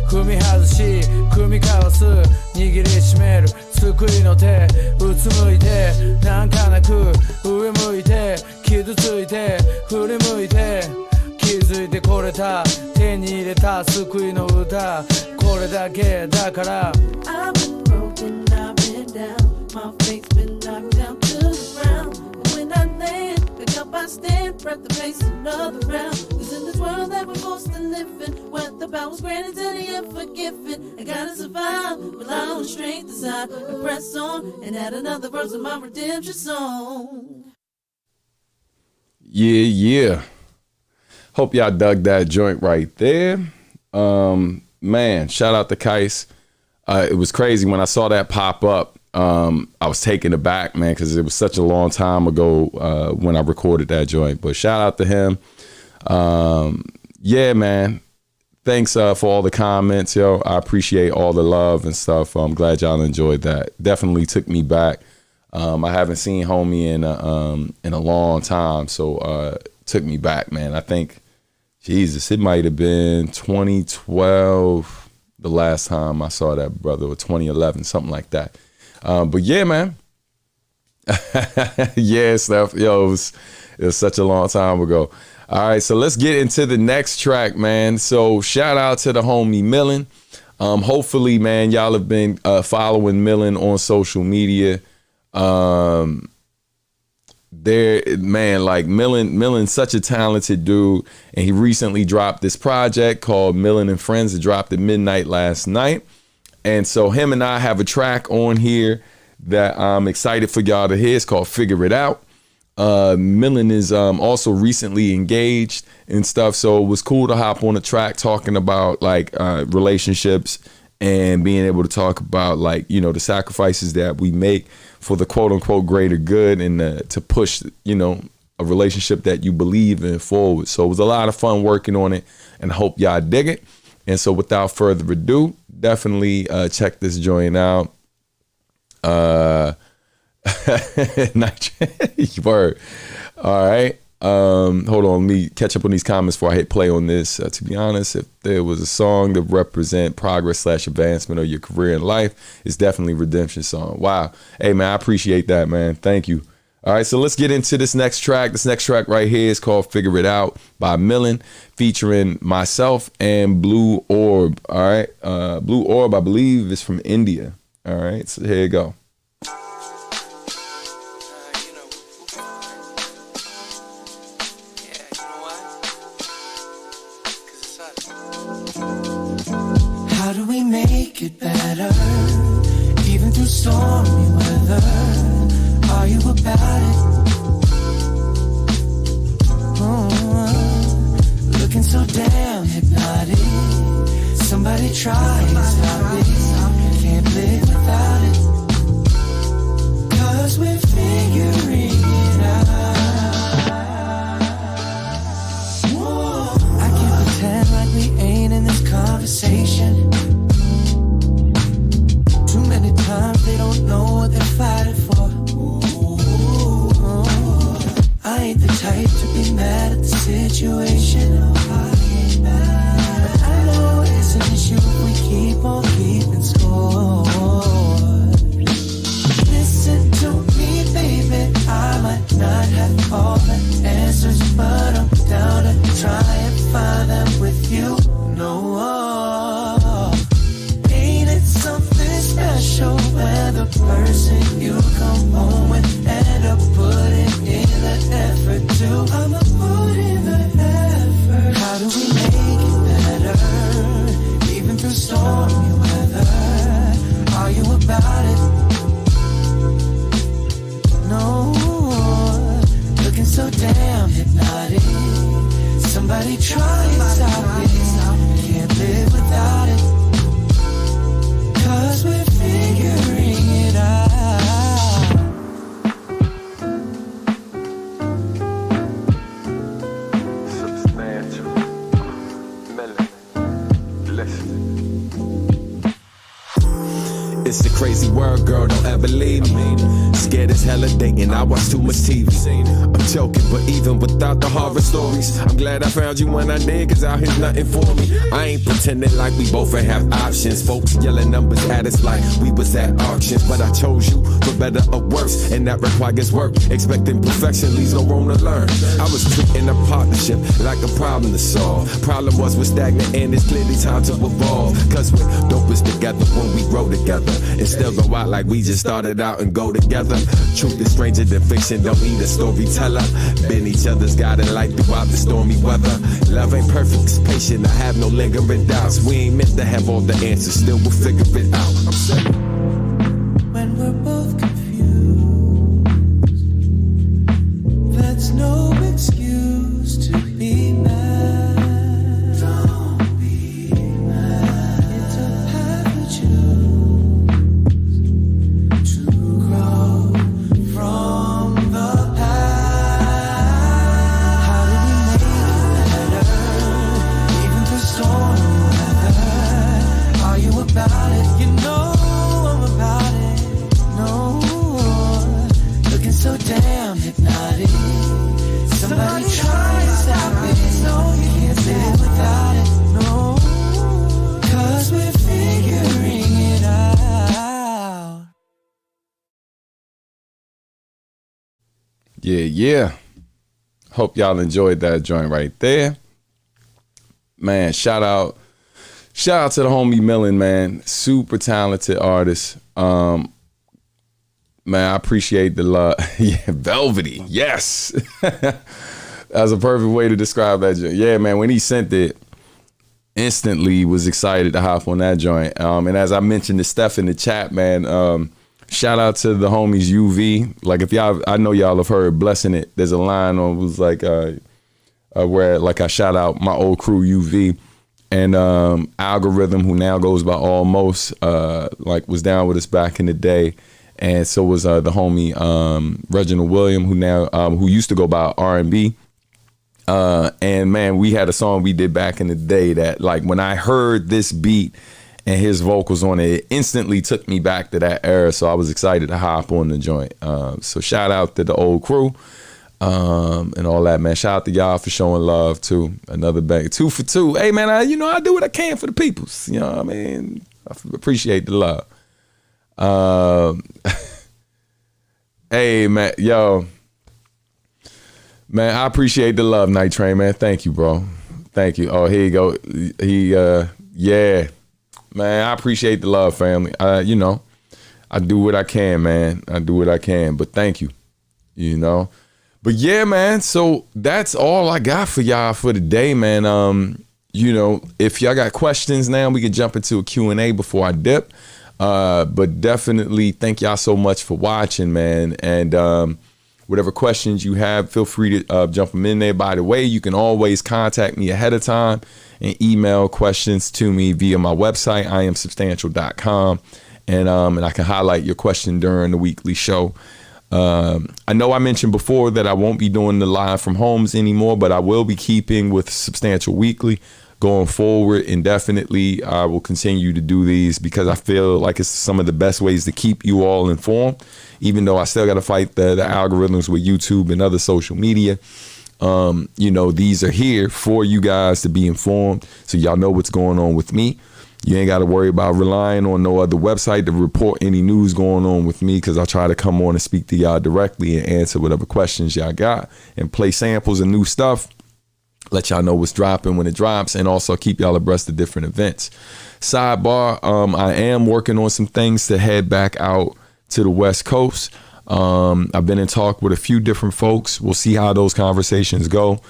踏み外し組み交わす、握りしめる救いの手、うつむいてなんかなく上向いて傷ついて振り向いて気づいてこれた、手に入れた救いの歌、これだけだから。 I've been broken, I've been down. My face been knocked down to the ground. But when I land, pick up, I stand, prep the face another round. 'Cause in this world that we're supposed to live in, where the power's granted to the unforgiving, I gotta survive without no strength desire to press on and add another verse of my redemption song. Yeah. Hope y'all dug that joint right there. Man, shout out to Kais. It was crazy when I saw that pop up. I was taken aback, man, because it was such a long time ago when I recorded that joint. But shout out to him. Yeah, man. Thanks for all the comments, yo. I appreciate all the love and stuff. I'm glad y'all enjoyed that. Definitely took me back. I haven't seen homie in a long time, so took me back, man. I think, Jesus, it might have been 2012 the last time I saw that brother, or 2011, something like that. But yeah, man. Yeah, stuff. Yo, it was such a long time ago. All right, so let's get into the next track, man. So shout out to the homie Millen. Hopefully, man, y'all have been following Millen on social media. Millen's such a talented dude, and he recently dropped this project called Millen and Friends. It dropped at midnight last night, and so him and I have a track on here that I'm excited for y'all to hear. It's called Figure It Out. Millen is also recently engaged and stuff, so it was cool to hop on a track talking about like relationships and being able to talk about like, you know, the sacrifices that we make for the quote unquote greater good and to push, you know, a relationship that you believe in forward. So it was a lot of fun working on it, and I hope y'all dig it. And so without further ado, definitely check this joint out. Word. All right. Hold on, let me catch up on these comments before I hit play on this. To be honest, if there was a song that represent progress / advancement of your career in life, it's definitely Redemption Song. Wow. Hey man, I appreciate that, man. Thank you. All right, so let's get into this next track. This next track right here is called Figure It Out by Millen, featuring myself and Blue Orb. All right. Blue Orb, I believe, is from India. All right, so here you go. How do we make it better? Even through stormy weather, are you about it? Looking so damn hypnotic. Somebody try and stop it. Can't live without it. 'Cause we're figuring it out. I can't pretend like we ain't in this conversation. Too many times they don't know what they're fighting for. I ain't the type to be mad at the situation. But I know it's an issue if we keep on keeping score. Listen to me, baby, I might not have all the answers, but I'm down to try and find them with you. No, ain't it something special when the person you come home with end up putting in the effort too? I'ma put in the effort. How do we make it better? Even through stormy weather, are you about it? No, looking so damn hypnotic. Somebody try and stop it. Can't live without it. 'Cause we're figuring it out. Substantial. Millen. Listen. It's a crazy world, girl, don't ever leave me. Scared as hell of dating, I watch too much TV. I'm joking, but even without the horror stories, I'm glad I found you when I did, 'cause out here's nothing for me. I ain't pretending like we both have options. Folks yelling numbers at us like we was at auctions, but I chose you for better or worse, and that requires work. Expecting perfection leaves no room to learn. I was treating a partnership like a problem to solve. Problem was we're stagnant and it's clearly time to evolve. 'Cause we're dopest together when we grow together, and still go out like we just started out and go together. Truth is stranger than fiction, don't need a storyteller. Been each other's guiding light throughout the stormy weather. Love ain't perfect, it's patient, I have no lingering doubts. We ain't meant to have all the answers, still we'll figure it out. I'm saying. When we're both confused, that's no excuse to be mad. Don't be mad. It's a path we choose to grow from the past. How do we make it better? Even through stormy weather, are you about it? You know I'm about it. No, looking so damn hypnotic. Somebody try to stop it. No, you can't live without it. No, 'cause we're figuring it out. Yeah. Hope y'all enjoyed that joint right there. Man, shout out to the homie Millen, man. Super talented artist. Man, I appreciate the love. Yeah, velvety. Yes. That's a perfect way to describe that joint. Yeah, man, when he sent it, instantly was excited to hop on that joint. And as I mentioned to Steph in the chat, man, shout out to the homies UV. Like if y'all, I know y'all have heard Blessing It. There's a line on was like where like I shout out my old crew UV and Algorithm, who now goes by Almost, like was down with us back in the day. And so was the homie Reginald William, who now who used to go by R&B. And man, we had a song we did back in the day that like when I heard this beat and his vocals on it, it instantly took me back to that era. So I was excited to hop on the joint. So shout out to the old crew and all that, man. Shout out to y'all for showing love too. Another bang, 2 for 2. Hey man, I do what I can for the peoples. You know what I mean? I appreciate the love. Hey man, yo, man, I appreciate the love, Night Train, man. Thank you, bro. Thank you. Oh, here you go. Yeah, man, I appreciate the love, family. I do what I can, man. I do what I can, but thank you, But yeah, man, so that's all I got for y'all for today, man. If y'all got questions now, we can jump into a Q&A before I dip. But definitely thank y'all so much for watching, man. And whatever questions you have, feel free to jump them in there. By the way, you can always contact me ahead of time and email questions to me via my website, iamsubstantial.com. And I can highlight your question during the weekly show. I know I mentioned before that I won't be doing the live from homes anymore, but I will be keeping with Substantial Weekly going forward indefinitely. I will continue to do these because I feel like it's some of the best ways to keep you all informed, even though I still got to fight the algorithms with YouTube and other social media. These are here for you guys to be informed, so y'all know what's going on with me. You ain't got to worry about relying on no other website to report any news going on with me, because I try to come on and speak to y'all directly and answer whatever questions y'all got and play samples and new stuff. Let y'all know what's dropping when it drops, and also keep y'all abreast of different events. Sidebar, I am working on some things to head back out to the West Coast. I've been in talk with a few different folks. We'll see how those conversations go.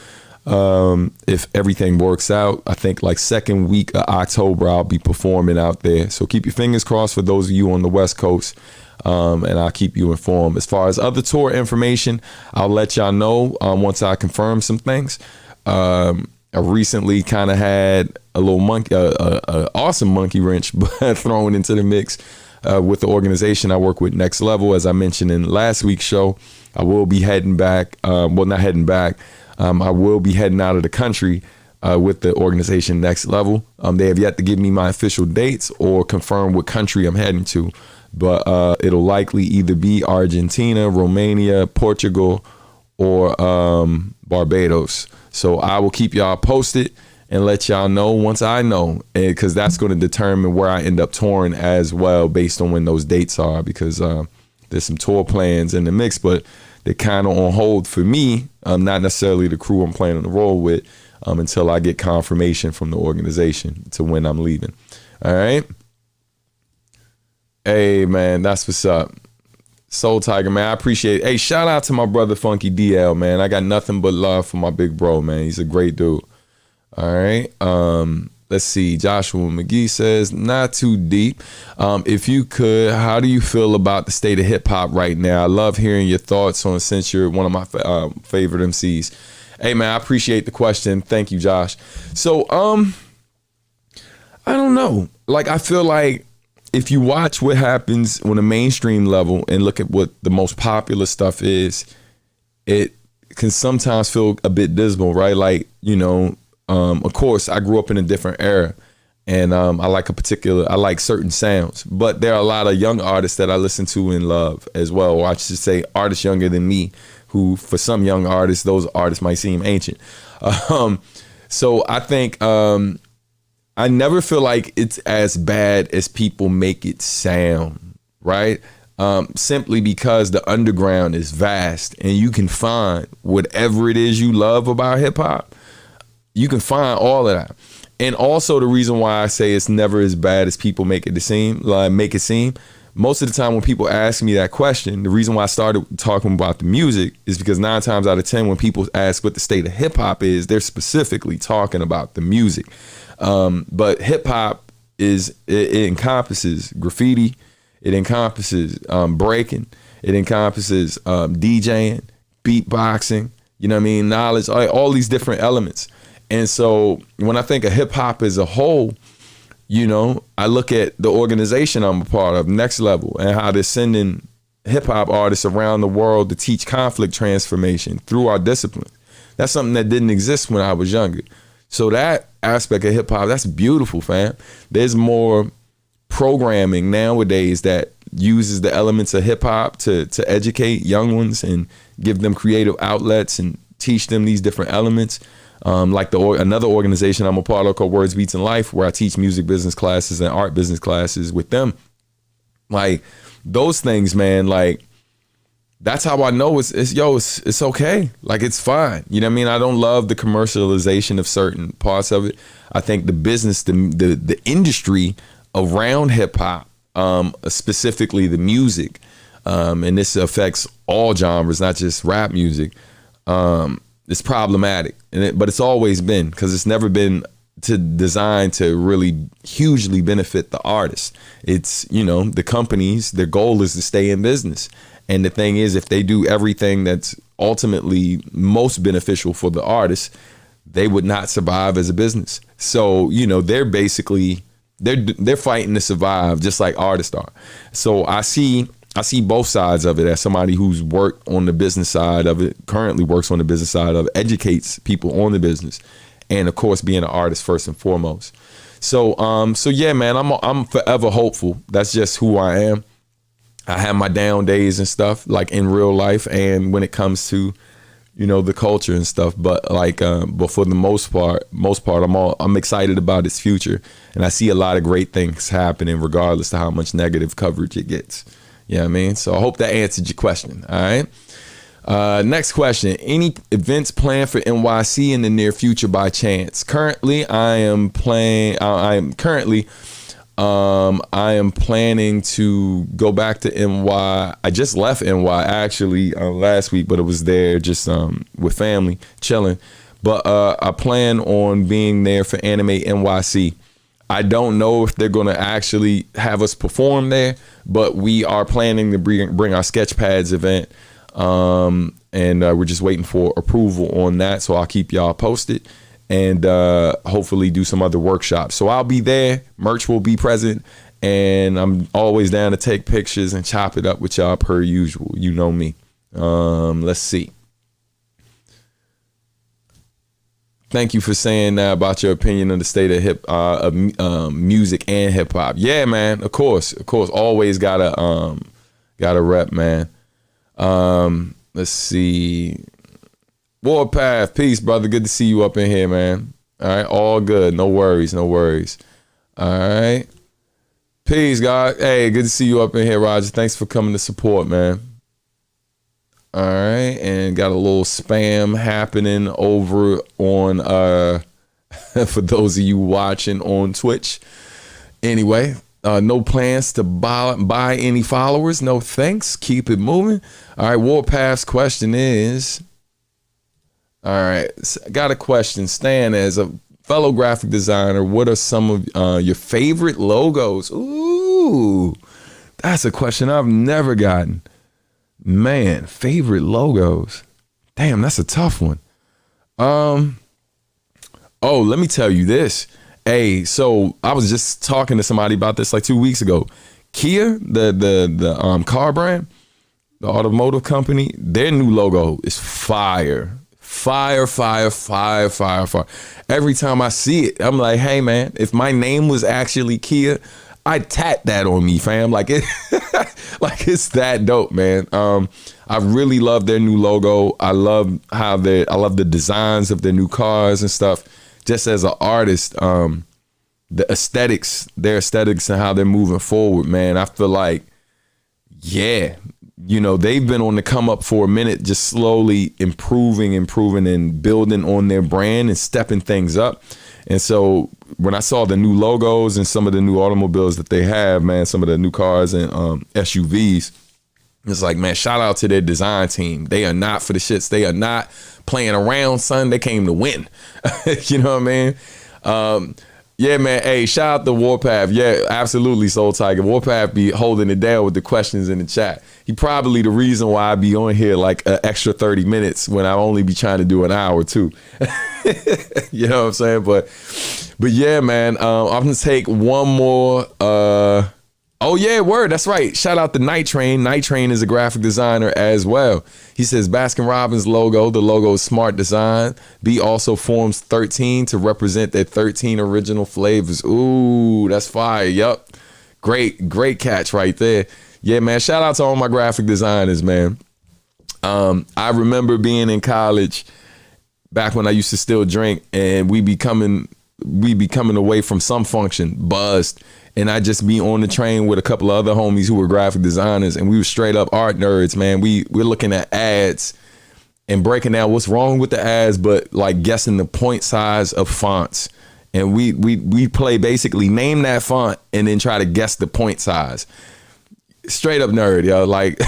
If everything works out, I think like second week of October, I'll be performing out there. So keep your fingers crossed for those of you on the West Coast. And I'll keep you informed. As far as other tour information, I'll let y'all know once I confirm some things. I recently kind of had a little awesome monkey wrench thrown into the mix with the organization I work with, Next Level. As I mentioned in last week's show, I will be heading back. Not heading back. I will be heading out of the country with the organization Next Level. They have yet to give me my official dates or confirm what country I'm heading to, but it'll likely either be Argentina, Romania, Portugal, or Barbados. So I will keep y'all posted and let y'all know once I know, because that's going to determine where I end up touring as well, based on when those dates are, because there's some tour plans in the mix, but they're kind of on hold for me, not necessarily the crew I'm planning to roll with, until I get confirmation from the organization to when I'm leaving. All right. Hey, man, that's what's up. Soul Tiger, man, I appreciate it. Hey, shout out to my brother Funky DL, man. I got nothing but love for my big bro, man. He's a great dude. All right. Let's see. Joshua McGee says, not too deep. If you could, how do you feel about the state of hip hop right now? I love hearing your thoughts on, since you're one of my favorite MCs. Hey, man, I appreciate the question. Thank you, Josh. So, I don't know. Like, I feel like if you watch what happens on a mainstream level and look at what the most popular stuff is, it can sometimes feel a bit dismal, right? Like, of course, I grew up in a different era, and I like certain sounds, but there are a lot of young artists that I listen to and love as well, or I should say artists younger than me, who for some young artists, those artists might seem ancient. So I think I never feel like it's as bad as people make it sound, right? simply because the underground is vast and you can find whatever it is you love about hip hop. You can find all of that. And also the reason why I say it's never as bad as people make it seem. Most of the time when people ask me that question, the reason why I started talking about the music is because 9 times out of 10 when people ask what the state of hip hop is, they're specifically talking about the music. But hip hop it encompasses graffiti, it encompasses breaking, it encompasses DJing, beatboxing, you know what I mean, knowledge, all these different elements. And so when I think of hip hop as a whole, you know, I look at the organization I'm a part of, Next Level, and how they're sending hip hop artists around the world to teach conflict transformation through our discipline. That's something that didn't exist when I was younger. So that aspect of hip hop, that's beautiful, fam. There's more programming nowadays that uses the elements of hip hop to educate young ones and give them creative outlets and teach them these different elements. Like another organization I'm a part of called Words, Beats, and Life, where I teach music business classes and art business classes with them. Like those things, man, like that's how I know it's okay. Like it's fine. You know what I mean? I don't love the commercialization of certain parts of it. I think the business, the industry around hip hop, specifically the music, and this affects all genres, not just rap music, it's problematic, but it's always been, because it's never been designed to really hugely benefit the artist. It's, you know, the companies, their goal is to stay in business. And the thing is, if they do everything that's ultimately most beneficial for the artist, they would not survive as a business. So, you know, they're basically, they're fighting to survive just like artists are. So I see both sides of it as somebody who's worked on the business side of it, currently works on the business side of it, educates people on the business, and of course being an artist first and foremost. So yeah, man, I'm forever hopeful. That's just who I am. I have my down days and stuff, like in real life and when it comes to, you know, the culture and stuff. But like, but for the most part, I'm excited about its future, and I see a lot of great things happening, regardless of how much negative coverage it gets. You know what I mean? So I hope that answered your question. All right. Next question. Any events planned for NYC in the near future by chance? Currently, I am planning to go back to NY. I just left NY actually last week, but it was there just with family, chilling. But I plan on being there for Anime NYC. I don't know if they're going to actually have us perform there, but we are planning to bring our Sketchpads event, and we're just waiting for approval on that. So I'll keep y'all posted, and hopefully do some other workshops. So I'll be there. Merch will be present, and I'm always down to take pictures and chop it up with y'all per usual. You know me. Let's see. Thank you for saying that about your opinion of the state of music and hip hop. Yeah, man. Of course. Always gotta rep, man. Let's see. Warpath, peace, brother. Good to see you up in here, man. All right, all good. No worries. All right. Peace, God. Hey, good to see you up in here, Roger. Thanks for coming to support, man. All right, and got a little spam happening over on for those of you watching on Twitch. Anyway, no plans to buy any followers. No thanks. Keep it moving. All right, Warpath's question is, all right, I got a question. Stan, as a fellow graphic designer, what are some of your favorite logos? Ooh, that's a question I've never gotten. Man, favorite logos. Damn, that's a tough one. Oh, let me tell you this. Hey, so I was just talking to somebody about this like 2 weeks ago. Kia, the car brand, the automotive company, their new logo is fire. Fire. Every time I see it, I'm like, hey man, if my name was actually Kia, I'd tat that on me, fam. Like it, like it's that dope, man. I really love their new logo. I love the designs of their new cars and stuff. Just as an artist, their aesthetics and how they're moving forward, man. I feel like, yeah, you know, they've been on the come up for a minute, just slowly improving and building on their brand and stepping things up. And so when I saw the new logos and some of the new automobiles that they have, man, some of the new cars and SUVs, it's like, man, shout out to their design team. They are not for the shits. They are not playing around, son. They came to win. You know what I mean? Yeah, man. Hey, shout out to Warpath. Yeah, absolutely, Soul Tiger. Warpath be holding it down with the questions in the chat. He probably the reason why I be on here like an extra 30 minutes when I only be trying to do an hour too. You know what I'm saying? But yeah, man. I'm gonna take one more. Oh yeah, word. That's right. Shout out to Night Train. Night Train is a graphic designer as well. He says Baskin Robbins logo. The logo is smart design. B also forms 13 to represent their 13 original flavors. Ooh, that's fire. Yup. Great catch right there. Yeah, man. Shout out to all my graphic designers, man. I remember being in college back when I used to still drink, and we be coming away from some function buzzed. And I just be on the train with a couple of other homies who were graphic designers, and we were straight up art nerds, man. We're looking at ads and breaking down what's wrong with the ads, but like guessing the point size of fonts. And we play basically name that font and then try to guess the point size. Straight up nerd, yo. Like,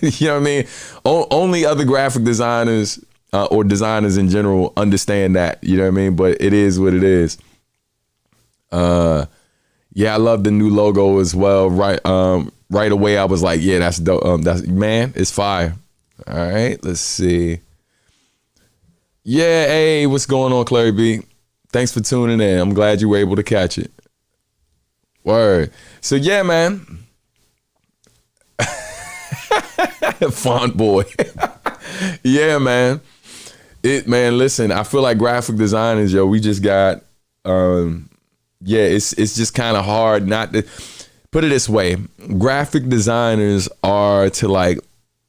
you know what I mean? Only other graphic designers or designers in general understand that, you know what I mean? But it is what it is. Yeah, I love the new logo as well. Right away, I was like, yeah, that's dope. That's, man, it's fire. All right, let's see. Yeah, hey, what's going on, Clary B? Thanks for tuning in. I'm glad you were able to catch it. Word. So yeah, man. Font boy. Yeah, man. Man, listen, I feel like graphic designers, yo, we just got yeah, it's just kind of hard not to put it this way. Graphic designers are to like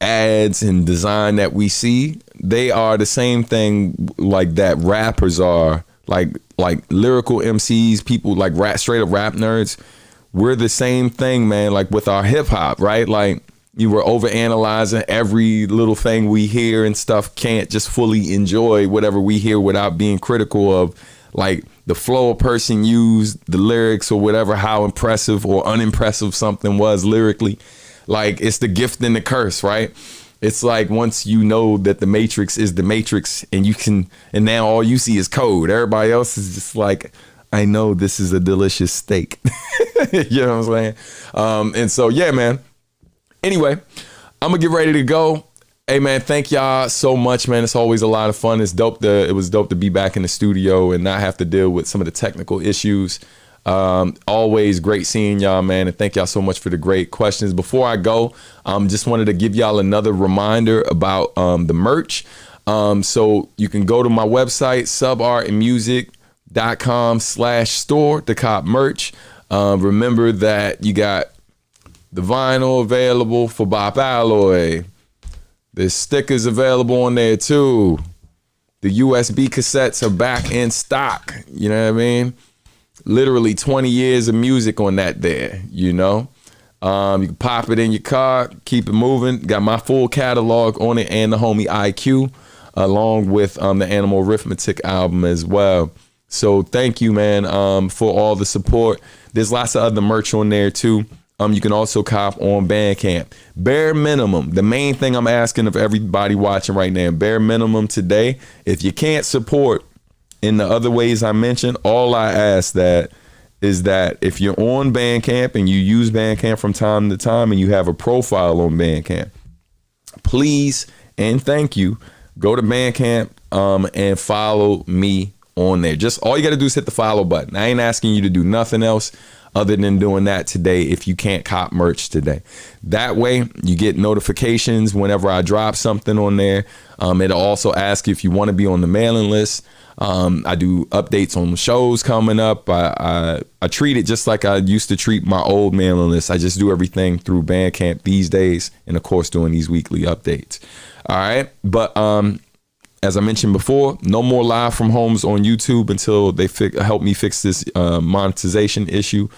ads and design that we see. They are the same thing like that rappers are, like lyrical MCs, people like straight up rap nerds. We're the same thing, man, like with our hip hop, right? Like you were overanalyzing every little thing we hear and stuff, can't just fully enjoy whatever we hear without being critical of like the flow a person used, the lyrics or whatever, how impressive or unimpressive something was lyrically. Like it's the gift and the curse, right? It's like once you know that the Matrix is the Matrix and now all you see is code. Everybody else is just like, I know this is a delicious steak. You know what I'm saying? And so, yeah, man. Anyway, I'm gonna get ready to go. Hey man, thank y'all so much, man. It's always a lot of fun. It was dope to be back in the studio and not have to deal with some of the technical issues. Always great seeing y'all, man. And thank y'all so much for the great questions. Before I go, just wanted to give y'all another reminder about the merch. So you can go to my website, subartandmusic.com/store to cop merch. Remember that you got the vinyl available for Bop Alloy. There's stickers available on there too. The USB cassettes are back in stock. You know what I mean? Literally 20 years of music on that there, you know? You can pop it in your car, keep it moving. Got my full catalog on it and the homie IQ, along with the Animal Arithmetic album as well. So thank you, man, for all the support. There's lots of other merch on there too. You can also cop on Bandcamp. Bare minimum, the main thing I'm asking of everybody watching right now, bare minimum today, if you can't support in the other ways I mentioned, all I ask is that if you're on Bandcamp and you use Bandcamp from time to time and you have a profile on Bandcamp, please and thank you, go to Bandcamp and follow me on there. Just all you got to do is hit the follow button. I ain't asking you to do nothing else other than doing that today if you can't cop merch today. That way you get notifications whenever I drop something on there. It'll also ask if you want to be on the mailing list. I do updates on the shows coming up. I treat it just like I used to treat my old mailing list. I just do everything through Bandcamp these days, and of course doing these weekly updates. All right, but as I mentioned before, no more live from homes on YouTube until they help me fix this monetization issue.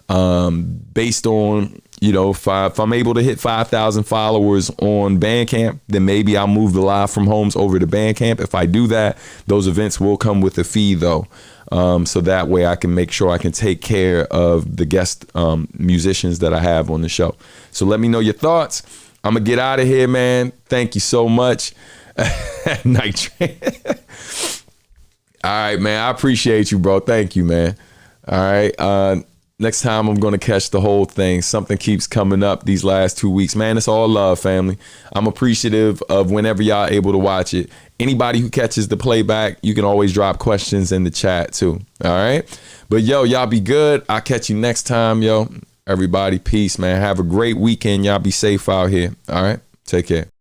Based on You know, if I'm able to hit 5,000 followers on Bandcamp, then maybe I'll move the live from homes over to Bandcamp. If I do that, those events will come with a fee though. So that way I can make sure I can take care of the guest musicians that I have on the show. So let me know your thoughts. I'm going to get out of here, man. Thank you so much. Night Train. All right, man. I appreciate you, bro. Thank you, man. All right. Next time I'm going to catch the whole thing. Something keeps coming up these last 2 weeks. Man, it's all love, family. I'm appreciative of whenever y'all able to watch it. Anybody who catches the playback, you can always drop questions in the chat too. All right. But yo, y'all be good. I'll catch you next time, yo. Everybody, peace, man. Have a great weekend. Y'all be safe out here. All right. Take care.